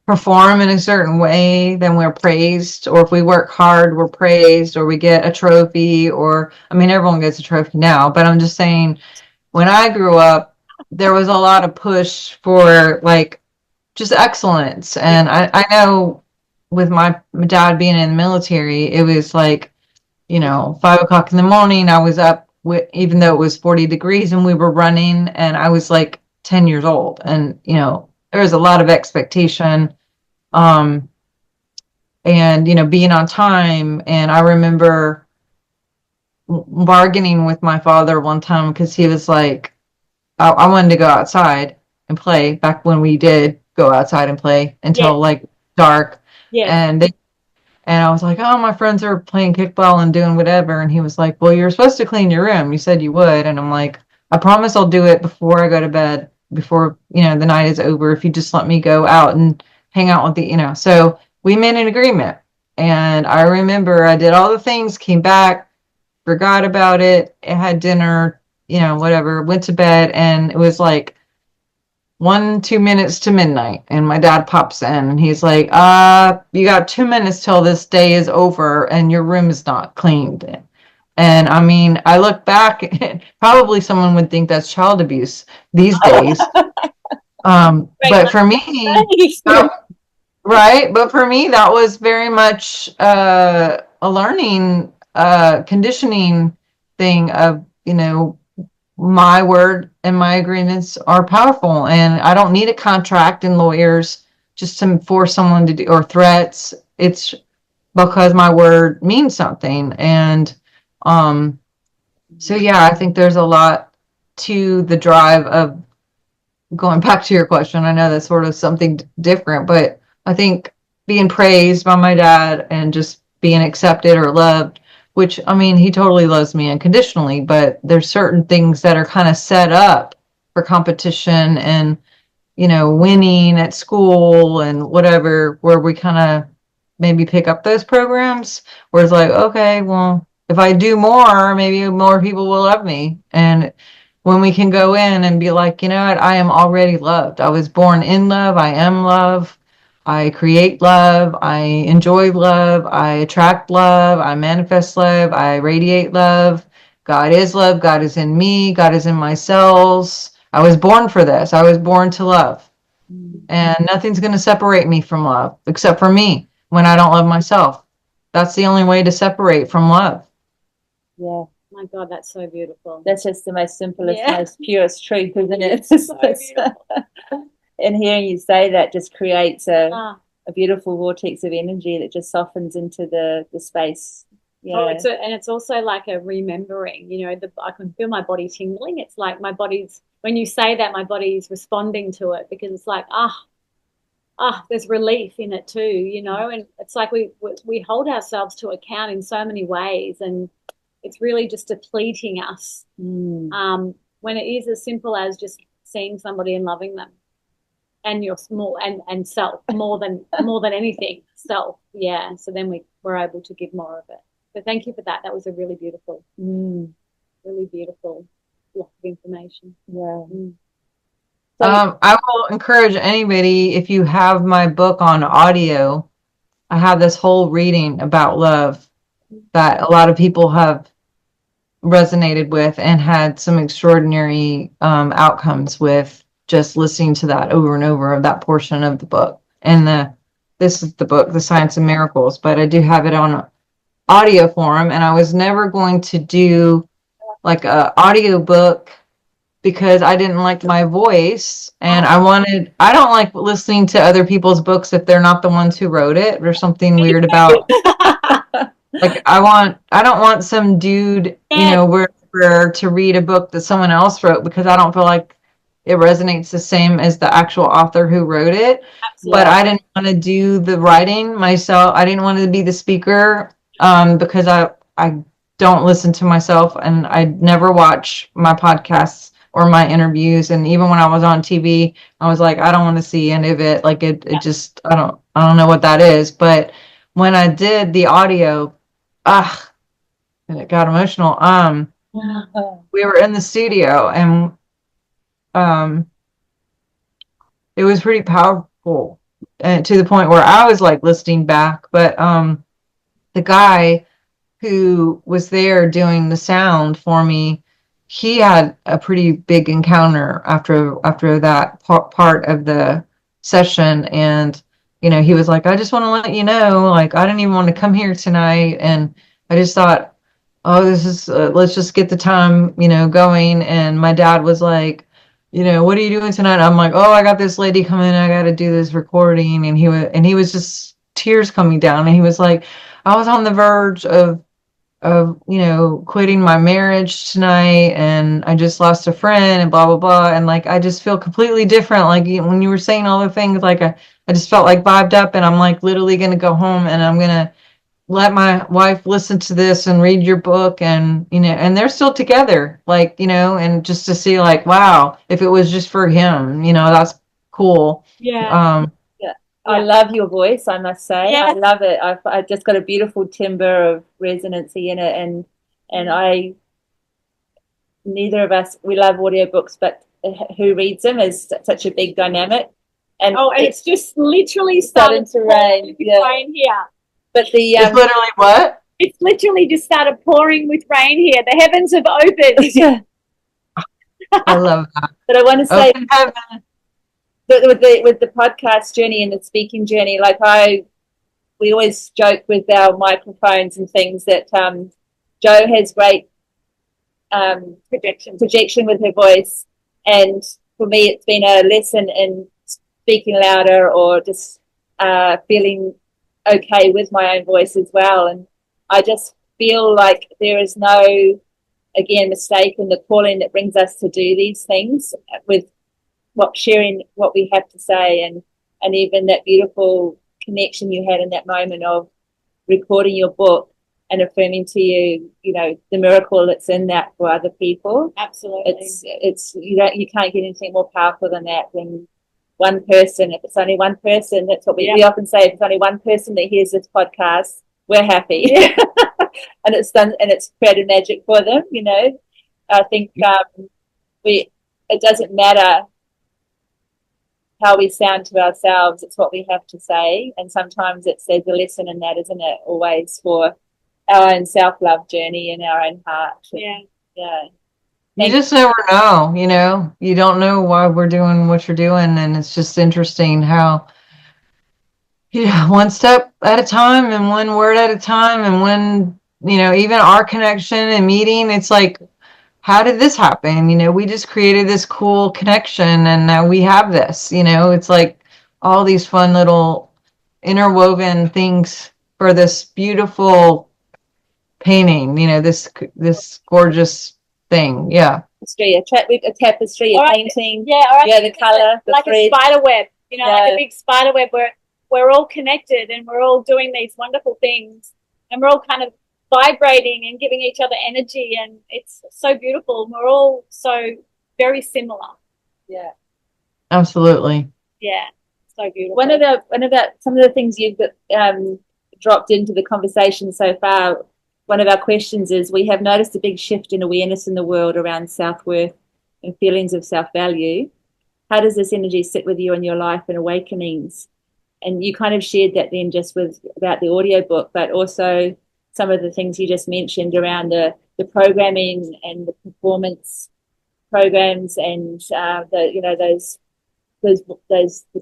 perform in a certain way, then we're praised, or if we work hard, we're praised, or we get a trophy, or, everyone gets a trophy now, but I'm just saying, when I grew up, there was a lot of push for, like, just excellence. And I know with my dad being in the military, it was like, 5 o'clock in the morning, I was up even though it was 40 degrees and we were running, and I was like 10 years old, and, there was a lot of expectation, and, being on time. And I remember bargaining with my father one time because he was like, I wanted to go outside and play back when we did go outside and play until like dark. And I was like, oh, my friends are playing kickball and doing whatever. And he was like, well, you're supposed to clean your room. You said you would. And I'm like, I promise I'll do it before I go to bed, before, the night is over, if you just let me go out and hang out with the, So we made an agreement. And I remember I did all the things, came back, forgot about it, had dinner, whatever, went to bed. And it was like 2 minutes to midnight, and my dad pops in and he's like, you got 2 minutes till this day is over and your room is not cleaned. And I mean, I look back, probably someone would think that's child abuse these days. But for me, right. But for me, that was very much a learning, conditioning thing of, my word and my agreements are powerful, and I don't need a contract and lawyers just to force someone to do, or threats. It's because my word means something. And so yeah, I think there's a lot to the drive of going back to your question. I know that's sort of something different, but I think being praised by my dad and just being accepted or loved, which, I mean, he totally loves me unconditionally, but there's certain things that are kind of set up for competition and, winning at school and whatever, where we kind of maybe pick up those programs where it's like, okay, well, if I do more, maybe more people will love me. And when we can go in and be like, you know what, I am already loved. I was born in love. I am love. I create love. I enjoy love. I attract love. I manifest love. I radiate love. God is love. God is in me. God is in my cells. I was born for this. I was born to love. And nothing's going to separate me from love except for me when I don't love myself. That's the only way to separate from love. Yeah. My God, that's so beautiful. That's just the most simplest, Yeah. most purest truth, isn't it? It's so beautiful. And hearing you say that just creates a Ah, beautiful vortex of energy that just softens into the space. oh, Yeah. and it's also like a remembering, I can feel my body tingling. It's like my body's, when you say that, my body's responding to it, because it's like, there's relief in it too, and it's like we hold ourselves to account in so many ways, and it's really just depleting us. When it is as simple as just seeing somebody and loving them, and your small and self more than anything, self. Yeah. So then we're able to give more of it. So thank you for that. That was a really beautiful block of information. Yeah. I will encourage anybody, if you have my book on audio, I have this whole reading about love that a lot of people have resonated with and had some extraordinary outcomes with just listening to that over and over of that portion of the book. And this is the book, The Science of Miracles, but I do have it on audio form, and I was never going to do like a audio book because I didn't like my voice, and I don't like listening to other people's books if they're not the ones who wrote it. There's something weird about like I don't want some dude, where to read a book that someone else wrote, because I don't feel like it resonates the same as the actual author who wrote it. Absolutely. But I didn't want to do the writing myself. I didn't want to be the speaker because I don't listen to myself, and I never watch my podcasts or my interviews. And even when I was on TV, I was like, I don't want to see any of it. Like it just, I don't know what that is. But when I did the audio, and it got emotional. We were in the studio, and it was pretty powerful, to the point where I was like listening back. But the guy who was there doing the sound for me, he had a pretty big encounter after that part of the session. And he was like, I just want to let you know, like, I didn't even want to come here tonight, and I just thought, oh, this is let's just get the time going. And my dad was like, what are you doing tonight? I'm like, oh, I got this lady coming, I got to do this recording. And he was just tears coming down, and he was like, I was on the verge of quitting my marriage tonight, and I just lost a friend, and blah blah blah. And like, I just feel completely different. Like when you were saying all the things, like I just felt like vibed up, and I'm like literally gonna go home, and I'm gonna let my wife listen to this and read your book. And and they're still together, like, and just to see, like, wow, if it was just for him, that's cool. Yeah. I love your voice, I must say. Yeah. I love it. I've just got a beautiful timbre of resonancy in it, and neither of us, we love audiobooks, but who reads them is such a big dynamic. And it's just literally starting to rain. Yeah. But it's literally what? It's literally just started pouring with rain here. The heavens have opened. Yeah. I love that. But I want to say Open heaven. with the podcast journey and the speaking journey, like we always joke with our microphones and things that Jo has great projection with her voice, and for me it's been a lesson in speaking louder or just feeling okay with my own voice as well. And I just feel like there is no, again, mistake in the calling that brings us to do these things, with sharing what we have to say, and even that beautiful connection you had in that moment of recording your book and affirming to you, the miracle that's in that for other people. Absolutely. It's you can't get anything more powerful than that. When one person, if it's only one person, that's what we often say, if it's only one person that hears this podcast, we're happy. Yeah. And it's done, and it's created magic for them. I think it doesn't matter how we sound to ourselves, it's what we have to say. And sometimes there's a lesson in that, isn't it? Always for our own self-love journey in our own heart. Yeah. You just never know, you don't know why we're doing what you're doing. And it's just interesting how, one step at a time and one word at a time. And when, even our connection and meeting, it's like, how did this happen? We just created this cool connection and now we have this, it's like all these fun little interwoven things for this beautiful painting, this gorgeous thing. Yeah. A tapestry, a painting. Yeah. The color, the like thread. A spider web, like a big spider web where we're all connected and we're all doing these wonderful things and we're all kind of vibrating and giving each other energy, and it's so beautiful. We're all so very similar. Yeah. Absolutely. Yeah. So beautiful. One of some of the things you've dropped into the conversation so far, one of our questions is, we have noticed a big shift in awareness in the world around self-worth and feelings of self-value. How does this energy sit with you in your life and awakenings? And you kind of shared that then just about the audiobook, but also some of the things you just mentioned around the programming and the performance programs and the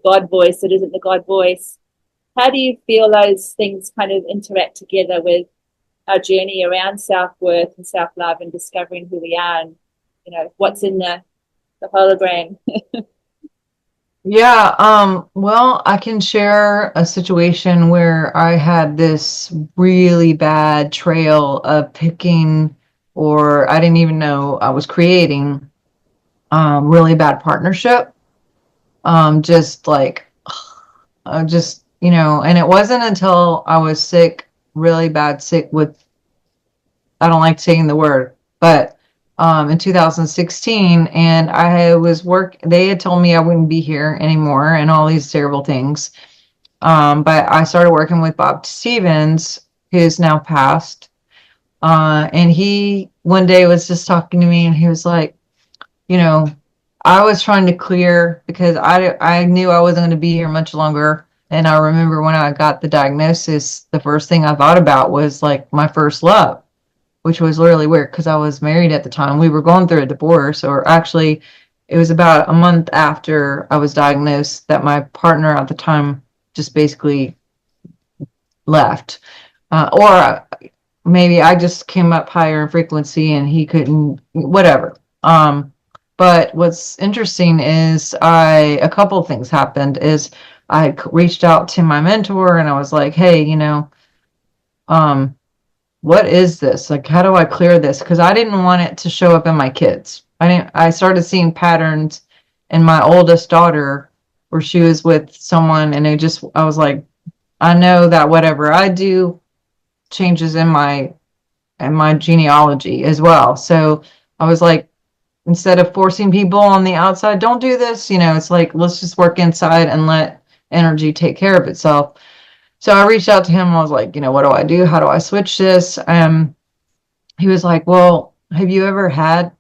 God voice that isn't the God voice. How do you feel those things kind of interact together with our journey around self-worth and self-love and discovering who we are and, what's in the hologram? Yeah, well, I can share a situation where I had this really bad trail of picking, or I didn't even know I was creating really bad partnership. And it wasn't until I was sick, really bad sick with, I don't like saying the word, but in 2016, and they had told me I wouldn't be here anymore and all these terrible things. But I started working with Bob Stevens, who's now passed. And he one day was just talking to me and he was like, I was trying to clear because I knew I wasn't going to be here much longer. And I remember when I got the diagnosis, the first thing I thought about was like my first love, which was really weird because I was married at the time. We were going through a divorce, or actually it was about a month after I was diagnosed that my partner at the time just basically left. Or maybe I just came up higher in frequency and he couldn't, whatever. But what's interesting is a couple of things happened. Is I reached out to my mentor and I was like, hey, what is this? Like, how do I clear this? Because I didn't want it to show up in my kids. I started seeing patterns in my oldest daughter where she was with someone, and I was like, I know that whatever I do changes in my genealogy as well. So I was like, instead of forcing people on the outside, don't do this, it's like, let's just work inside and let energy take care of itself. So I reached out to him. I was like, what do I do? How do I switch this? He was like, well, have you ever had,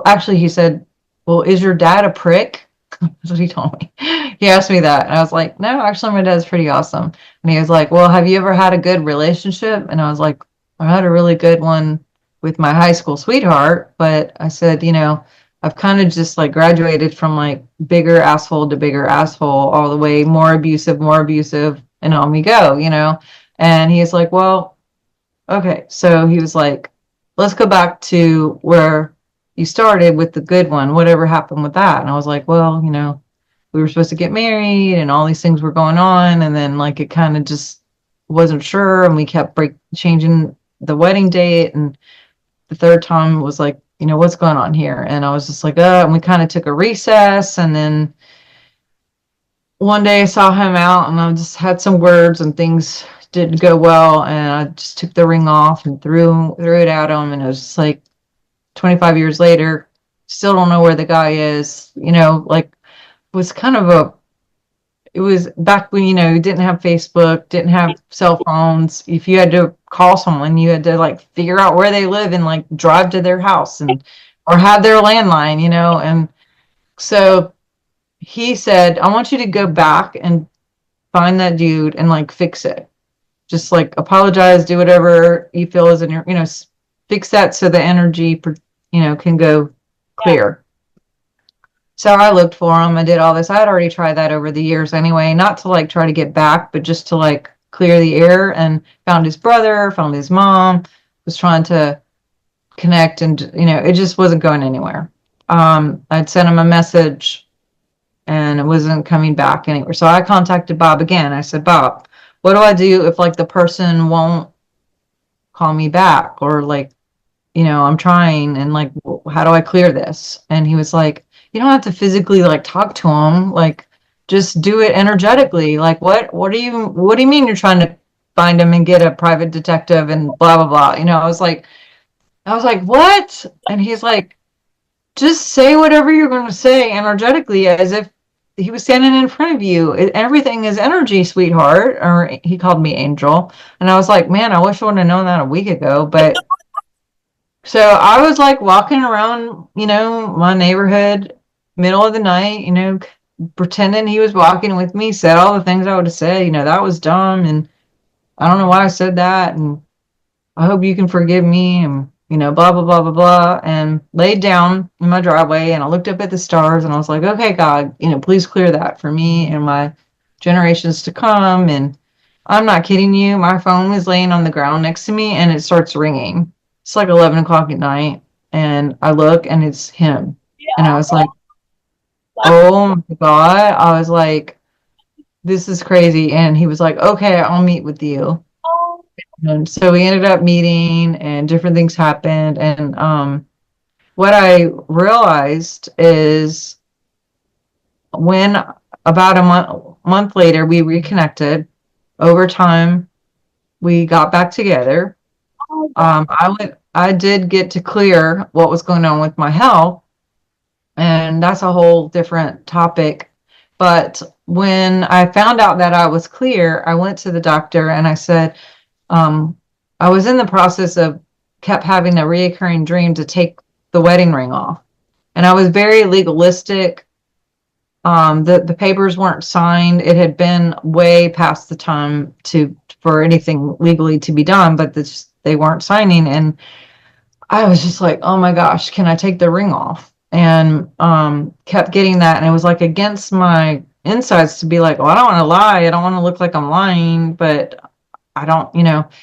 actually he said, well, is your dad a prick? That's what he told me. He asked me that. And I was like, no, actually my dad's pretty awesome. And he was like, well, have you ever had a good relationship? And I was like, I had a really good one with my high school sweetheart, but I said, I've kind of just like graduated from like bigger asshole to bigger asshole all the way, more abusive, and on we go, And he's like, well, okay. So he was like, let's go back to where you started with the good one. Whatever happened with that? And I was like, well, we were supposed to get married and all these things were going on. And then like, it kind of just wasn't sure. And we kept changing the wedding date. And the third time was like, what's going on here? And I was just like, and we kind of took a recess. And then one day I saw him out and I just had some words and things didn't go well. And I just took the ring off and threw it at him. And it was just like 25 years later, still don't know where the guy is, like was kind of it was back when, you didn't have Facebook, didn't have cell phones. If you had to call someone, you had to like figure out where they live and like drive to their house or have their landline, and so he said, I want you to go back and find that dude and like fix it. Just like apologize, do whatever you feel is in your, fix that so the energy, can go clear. So I looked for him. I did all this. I had already tried that over the years anyway, not to like try to get back, but just to like clear the air, and found his brother, found his mom, was trying to connect, and, it just wasn't going anywhere. I'd sent him a message and it wasn't coming back anywhere. So I contacted Bob again. I said, Bob, what do I do if like the person won't call me back, or like, I'm trying, and like, how do I clear this? And he was like, you don't have to physically like talk to him, like just do it energetically. Like what do you mean you're trying to find him and get a private detective and blah blah blah? I was like, what? And he's like, just say whatever you're going to say energetically, as if he was standing in front of you. Everything is energy, sweetheart. Or he called me Angel. And I was like, man, I wish I would have known that a week ago. But so I was like walking around, my neighborhood, middle of the night, pretending he was walking with me, said all the things I would have said, that was dumb. And I don't know why I said that. And I hope you can forgive me. And, blah, blah, blah, blah, blah. And laid down in my driveway, and I looked up at the stars, and I was like, okay, God, please clear that for me and my generations to come. And I'm not kidding you. My phone was laying on the ground next to me, and it starts ringing. It's like 11 o'clock at night. And I look, and it's him. Yeah. And I was like, oh my God. I was like, this is crazy. And he was like, okay, I'll meet with you. And so we ended up meeting, and different things happened. And what I realized is, when about a month later we reconnected, over time we got back together. I did get to clear what was going on with my health, and that's a whole different topic. But when I found out that I was clear, I went to the doctor and I said, I was in the process of kept having a reoccurring dream to take the wedding ring off. And I was very legalistic. The papers weren't signed. It had been way past the time for anything legally to be done, but they weren't signing. And I was just like, oh my gosh, can I take the ring off? And kept getting that. And it was like against my insides to be like, well, I don't want to lie. I don't want to look like I'm lying, but I don't,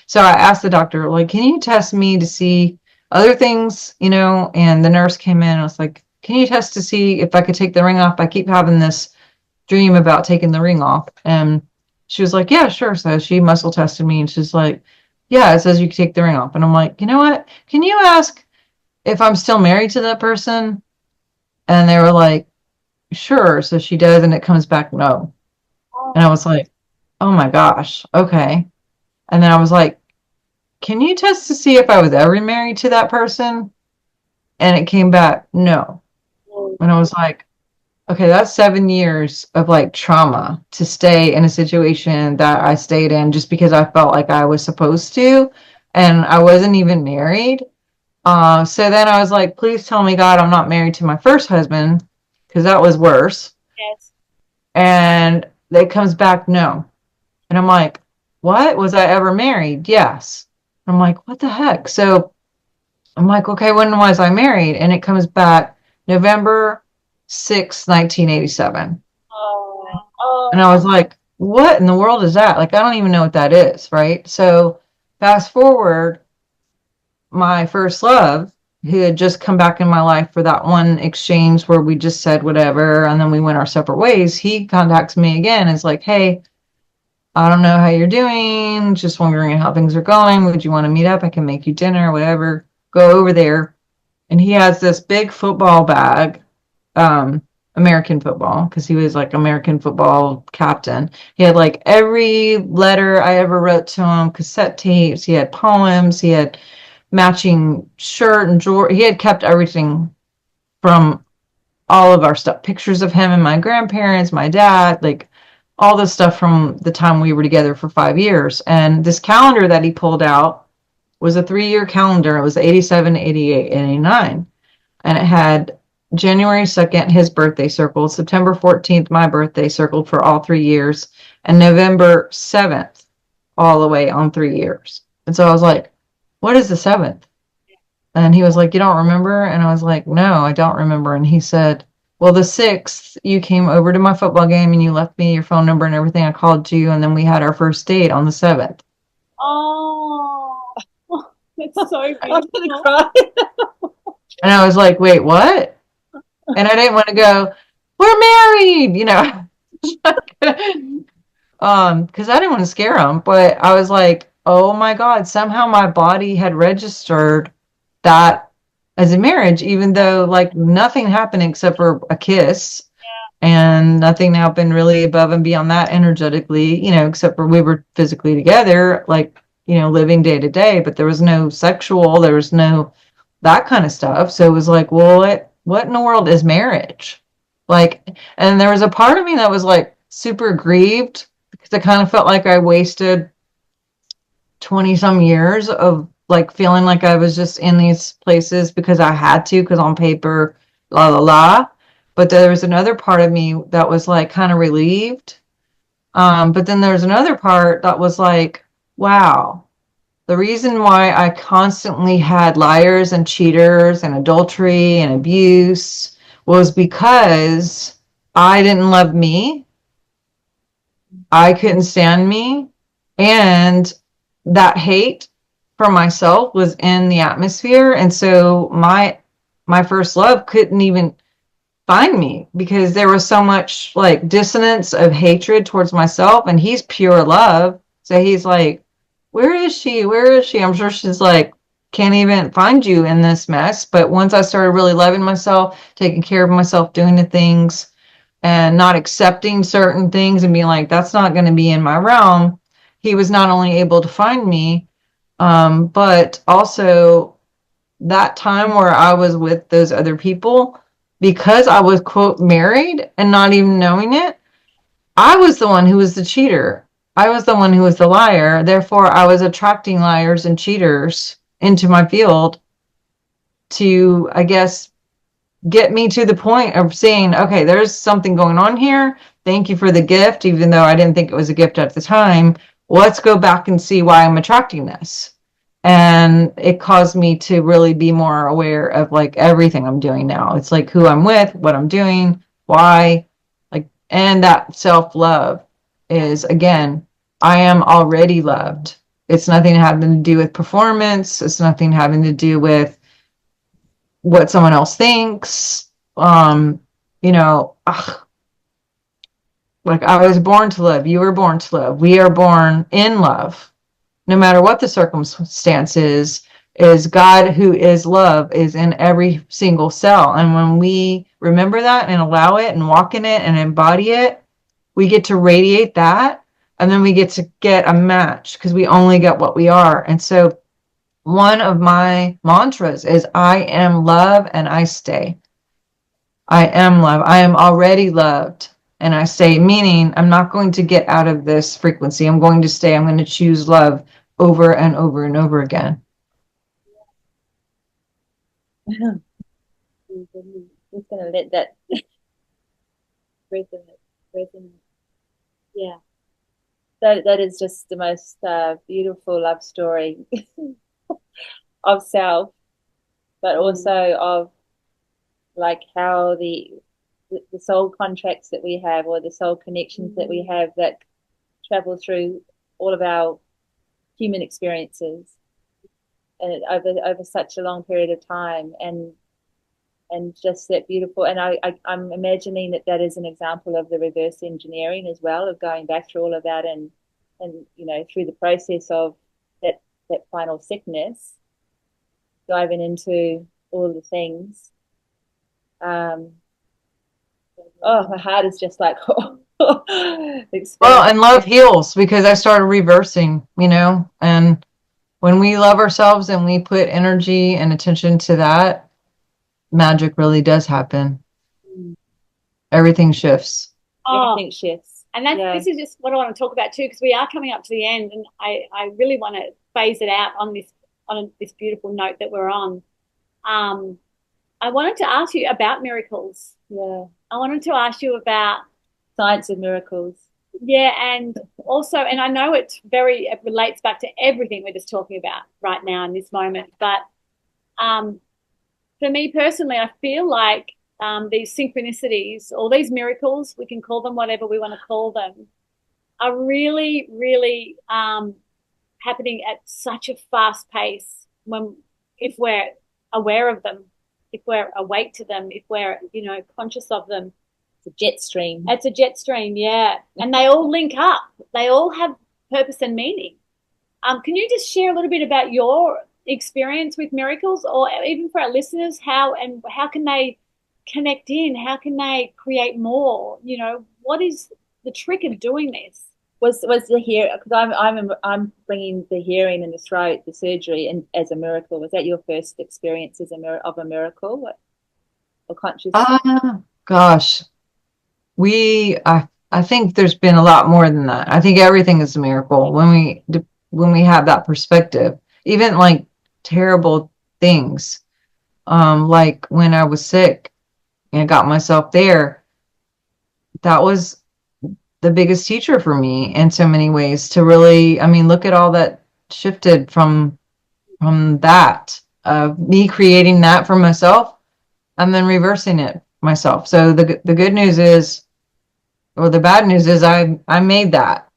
So I asked the doctor, like, can you test me to see other things, And the nurse came in and I was like, can you test to see if I could take the ring off? I keep having this dream about taking the ring off. And she was like, yeah, sure. So she muscle tested me, and she's like, yeah, it says you can take the ring off. And I'm like, you know what? Can you ask if I'm still married to that person? And they were like, sure. So she does, and it comes back no. And I was like, oh my gosh, okay. And then I was like, can you test to see if I was ever married to that person? And it came back no. And I was like, okay, that's 7 years of like trauma to stay in a situation that I stayed in just because I felt like I was supposed to, and I wasn't even married. So then I was like, please tell me, God, I'm not married to my first husband, because that was worse. Yes. And it comes back no. And I'm like, what? Was I ever married? Yes. I'm like, what the heck? So I'm like, okay, when was I married? And it comes back November 6th, 1987. And I was like, what in the world is that? Like, I don't even know what that is, right? So fast forward, my first love, who had just come back in my life for that one exchange where we just said whatever, and then we went our separate ways, he contacts me again. It's like, hey, I don't know how you're doing. Just wondering how things are going. Would you want to meet up? I can make you dinner, whatever. Go over there. And he has this big football bag, American football, because he was like American football captain. He had like every letter I ever wrote to him, cassette tapes. He had poems. He had matching shirt and jewelry. He had kept everything from all of our stuff, pictures of him and my grandparents, my dad, like all the stuff from the time we were together for 5 years. And this calendar that he pulled out was a 3-year calendar. It was 87, 88, and 89. And it had January 2nd, his birthday circled, September 14th, my birthday circled for all 3 years, and November 7th, all the way on 3 years. And so I was like, what is the 7th? And he was like, you don't remember? And I was like, no, I don't remember. And he said, well, the 6th, you came over to my football game and you left me your phone number and everything. I called you, and then we had our first date on the 7th. Oh, it's so I'm beautiful. gonna cry. And I was like, wait, what? And I didn't want to go, we're married, because I didn't want to scare him. But I was like, oh my God, somehow my body had registered that as a marriage, even though like nothing happened except for a kiss. And nothing happened really above and beyond that energetically, except for we were physically together, like, living day to day, but there was no sexual, there was no that kind of stuff. So it was like, well, what in the world is marriage? Like, and there was a part of me that was like super grieved because I kind of felt like I wasted 20 some years of like feeling like I was just in these places because I had to, because on paper, la la la. But there was another part of me that was like kind of relieved. But then there's another part that was like, wow, the reason why I constantly had liars and cheaters and adultery and abuse was because I didn't love me. I couldn't stand me. And that hate for myself was in the atmosphere. And so my first love couldn't even find me because there was so much like dissonance of hatred towards myself, and he's pure love. So he's like, where is she? Where is she? I'm sure she's like, can't even find you in this mess. But once I started really loving myself, taking care of myself, doing the things and not accepting certain things and being like, that's not going to be in my realm, he was not only able to find me, but also that time where I was with those other people, because I was, quote, married and not even knowing it, I was the one who was the cheater. I was the one who was the liar. Therefore, I was attracting liars and cheaters into my field to, I guess, get me to the point of saying, okay, there's something going on here. Thank you for the gift, even though I didn't think it was a gift at the time. Let's go back and see why I'm attracting this. And it caused me to really be more aware of like everything I'm doing now. It's like who I'm with, what I'm doing, why, like, and that self-love is, again, I am already loved. It's nothing having to do with performance. It's nothing having to do with what someone else thinks. Like I was born to love. You were born to love. We are born in love. No matter what the circumstance is God, who is love, is in every single cell. And when we remember that and allow it and walk in it and embody it, we get to radiate that. And then we get to get a match because we only get what we are. And so one of my mantras is I am love and I stay. I am love. I am already loved and I stay, meaning I'm not going to get out of this frequency. I'm going to stay. I'm going to choose love over and over and over again. I'm just going to let that resonate. Yeah. That is just the most beautiful love story of self, but also of like how the soul contracts that we have, or the soul connections that we have, that travel through all of our human experiences, and over such a long period of time, and just that beautiful. And I'm imagining that is an example of the reverse engineering as well, of going back through all of that, and you know, through the process of that final sickness, diving into all the things. Oh, my heart is just like, Well, and love heals, because I started reversing, you know, and when we love ourselves and we put energy and attention to that, magic really does happen. Everything shifts. Everything shifts. And this is just what I want to talk about too, because we are coming up to the end, and I really want to phase it out on this beautiful note that we're on. I wanted to ask you about miracles. Yeah. I wanted to ask you about science of miracles. Yeah, and also, and I know it relates back to everything we're just talking about right now in this moment, but for me personally, I feel like these synchronicities, or these miracles, we can call them whatever we want to call them, are really, really happening at such a fast pace if we're aware of them, if we're awake to them, if we're, you know, conscious of them. It's a jet stream. It's a jet stream, yeah. And they all link up. They all have purpose and meaning. Can you just share a little bit about your experience with miracles, or even for our listeners, how can they connect in? How can they create more? You know, what is the trick of doing this? Was the hear, because I'm bringing the hearing and the throat, the surgery, and as a miracle. Was that your first experience of a miracle, or conscious? Gosh, I think there's been a lot more than that. I think everything is a miracle when we have that perspective. Even like terrible things, like when I was sick and got myself there, that was the biggest teacher for me in so many ways, to really, I mean, look at all that shifted from that, me creating that for myself and then reversing it myself. So the good news is, or the bad news is, I made that,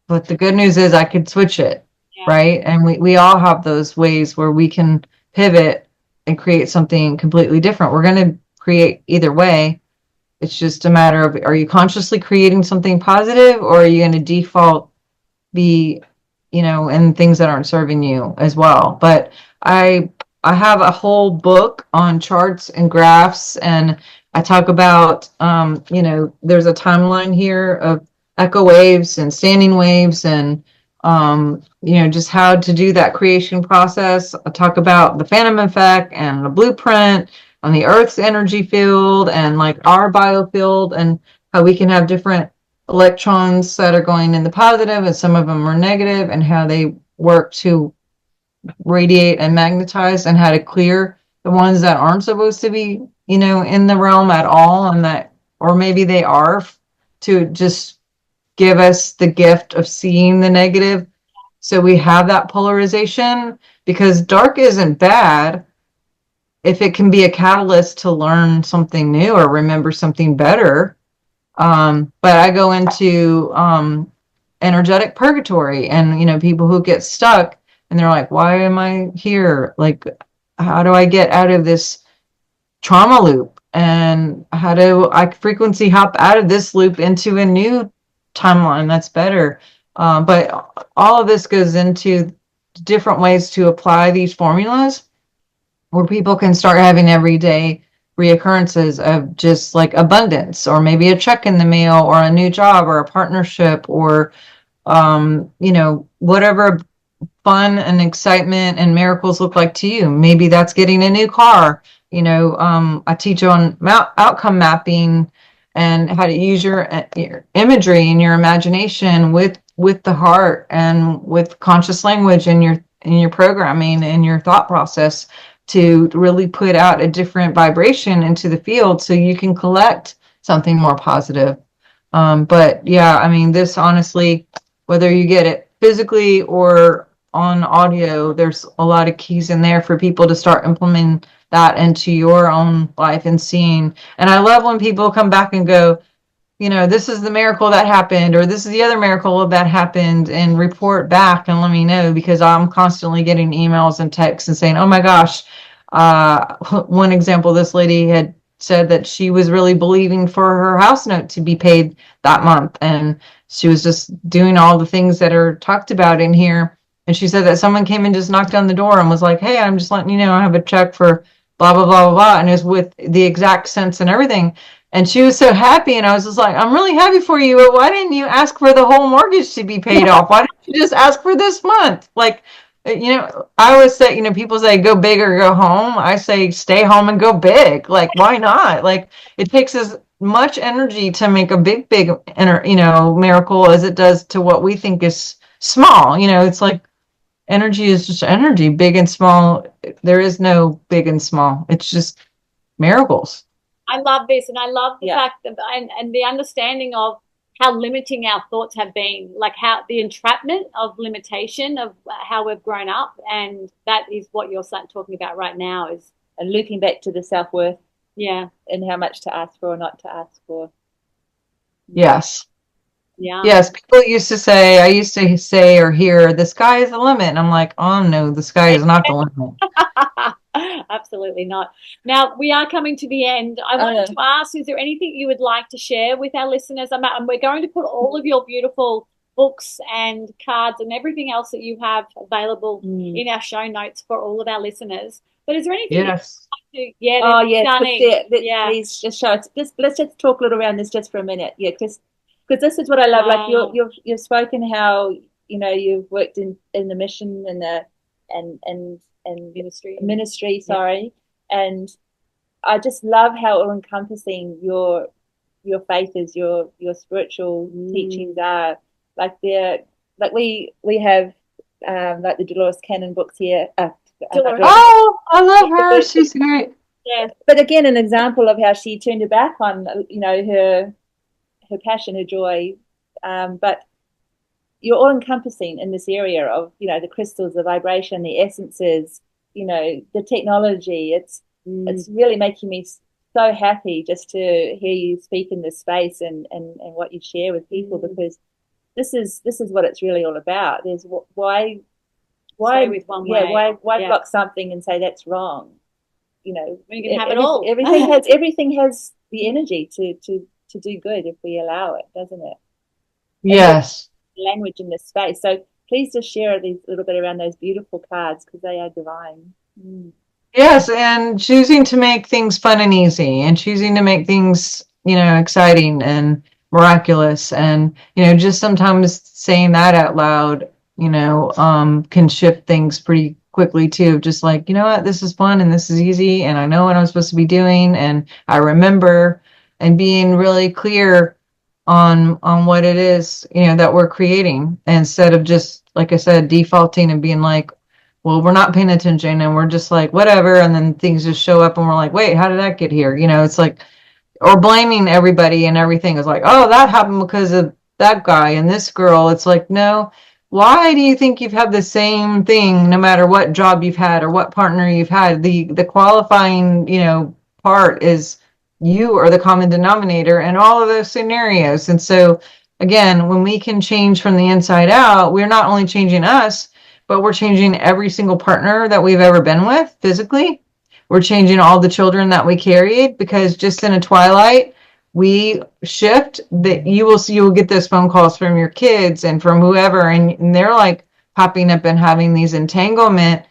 but the good news is I could switch it, right? And we all have those ways where we can pivot and create something completely different. We're going to create either way. It's just a matter of, are you consciously creating something positive, or are you going to default be, you know, in things that aren't serving you as well? But I have a whole book on charts and graphs, and I talk about, you know, there's a timeline here of echo waves and standing waves, and, you know, just how to do that creation process. I talk about the phantom effect and the blueprint on the Earth's energy field, and like our biofield, and how we can have different electrons that are going in the positive and some of them are negative, and how they work to radiate and magnetize, and how to clear the ones that aren't supposed to be, you know, in the realm at all, and that, or maybe they are, to just give us the gift of seeing the negative, so we have that polarization. Because dark isn't bad if it can be a catalyst to learn something new or remember something better. But I go into energetic purgatory, and, you know, people who get stuck and they're like, why am I here? Like, how do I get out of this trauma loop? And how do I frequency hop out of this loop into a new timeline that's better? But all of this goes into different ways to apply these formulas, where people can start having everyday reoccurrences of just like abundance, or maybe a check in the mail, or a new job, or a partnership, or, you know, whatever fun and excitement and miracles look like to you. Maybe that's getting a new car. You know, I teach on outcome mapping and how to use your imagery and your imagination with the heart, and with conscious language in your programming and your thought process, to really put out a different vibration into the field, so you can collect something more positive. But yeah, I mean, this honestly, whether you get it physically or on audio, there's a lot of keys in there for people to start implementing that into your own life and seeing. And I love when people come back and go, you know, this is the miracle that happened, or this is the other miracle that happened, and report back and let me know, because I'm constantly getting emails and texts and saying, oh my gosh, one example, this lady had said that she was really believing for her house note to be paid that month. And she was just doing all the things that are talked about in here. And she said that someone came and just knocked on the door and was like, hey, I'm just letting you know I have a check for blah, blah, blah, blah, blah. And it was with the exact cents and everything. And she was so happy. And I was just like, I'm really happy for you. But why didn't you ask for the whole mortgage to be paid off? Why didn't you just ask for this month? Like, you know, I always say, you know, people say go big or go home. I say stay home and go big. Like, why not? Like, it takes as much energy to make a big, you know, miracle as it does to what we think is small. You know, it's like energy is just energy, big and small. There is no big and small. It's just miracles. I love this, and I love the fact that, and the understanding of how limiting our thoughts have been, like how the entrapment of limitation of how we've grown up, and that is what you're talking about right now, is and looping back to the self-worth, and how much to ask for or not to ask for. Yes. Yeah. Yes, people used to say, I used to say or hear, the sky is the limit. And I'm like, oh no, the sky is not the limit. Absolutely not. Now, we are coming to the end. I wanted to ask, is there anything you would like to share with our listeners? And we're going to put all of your beautiful books and cards and everything else that you have available in our show notes for all of our listeners. But is there anything Yes. you'd like to, please just show it. Let's just talk a little around this just for a minute. Yeah, because this is what I love. Like you've spoken how, you know, you've worked in the mission and the and ministry, sorry. And I just love how all encompassing your faith is, your spiritual teachings are. Like we have like the Dolores Cannon books here. Oh, I love her. She's great. Yeah. But again, an example of how she turned her back on, you know, her passion, her joy. But you're all encompassing in this area of, you know, the crystals, the vibration, the essences, you know, the technology. It's really making me so happy just to hear you speak in this space and what you share with people, because this is what it's really all about. There's why with one way. Why block something and say that's wrong? You know, we can have it all. Everything has the energy to do good if we allow it, doesn't it? Yes. Language in this space. So please just share a little bit around those beautiful cards, because they are divine. Yes, and choosing to make things fun and easy, and choosing to make things, you know, exciting and miraculous. And, you know, just sometimes saying that out loud, you know, can shift things pretty quickly too. Just like, you know what, this is fun and this is easy, and I know what I'm supposed to be doing, and I remember, and being really clear on what it is, you know, that we're creating, instead of just, like I said, defaulting and being like, well, we're not paying attention and we're just like, whatever. And then things just show up and we're like, wait, how did that get here? You know, it's like, or blaming everybody and everything. Is like, oh, that happened because of that guy and this girl. It's like, no, why do you think you've had the same thing no matter what job you've had or what partner you've had? The qualifying, you know, part is you are the common denominator in all of those scenarios. And so again, when we can change from the inside out, we're not only changing us, but we're changing every single partner that we've ever been with physically. We're changing all the children that we carried, because just in a twilight, we shift. That you will get those phone calls from your kids and from whoever, and they're like popping up and having these entanglement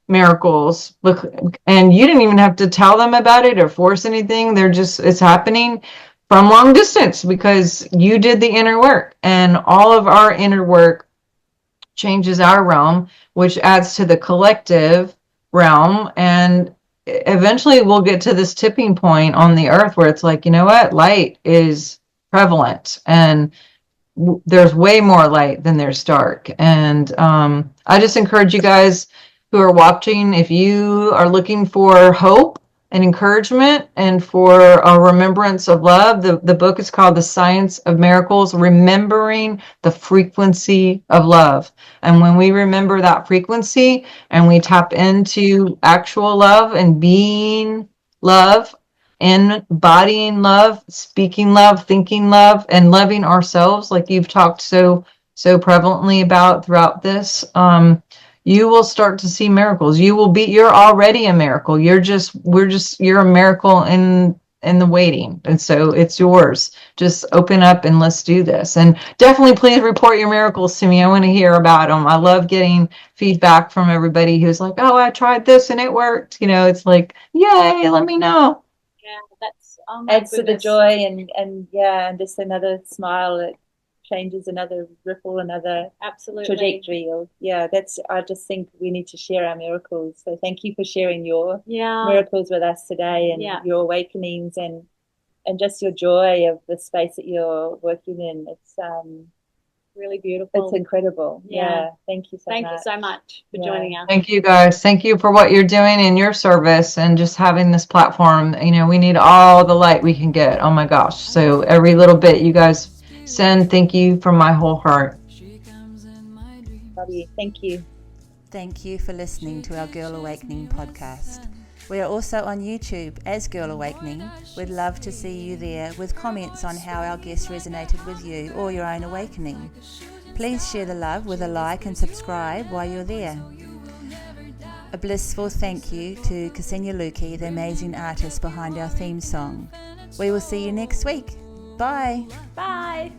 miracles. Look, and you didn't even have to tell them about it or force anything. It's happening from long distance because you did the inner work, and all of our inner work changes our realm, which adds to the collective realm. And eventually we'll get to this tipping point on the earth where it's like, you know what, light is prevalent, and there's way more light than there's dark. And I just encourage you guys who are watching, if you are looking for hope an encouragement and for a remembrance of love. The book is called The Science of Miracles, Remembering the Frequency of Love. And when we remember that frequency and we tap into actual love and being love, embodying love, speaking love, thinking love, and loving ourselves, like you've talked so prevalently about throughout this, you will start to see miracles. You're already a miracle. You're a miracle in the waiting. And so it's yours. Just open up and let's do this. And definitely please report your miracles to me. I want to hear about them. I love getting feedback from everybody who's like, oh, I tried this and it worked. It's like, yay, let me know. Yeah, that's adds to the joy and just another smile that changes, another ripple, another absolutely trajectory. I just think we need to share our miracles. So thank you for sharing your miracles with us today, and your awakenings and just your joy of the space that you're working in. It's really beautiful. It's incredible. Thank you so much. Thank you so much for joining us. Thank you guys. Thank you for what you're doing in your service and just having this platform. We need all the light we can get. Oh my gosh. So every little bit you guys send, thank you from my whole heart. Love you. Thank you. Thank you for listening to our Girl Awakening podcast. We are also on YouTube as Girl Awakening. We'd love to see you there with comments on how our guests resonated with you or your own awakening. Please share the love with a like and subscribe while you're there. A blissful thank you to Ksenia Luki, the amazing artist behind our theme song. We will see you next week. Bye. Bye.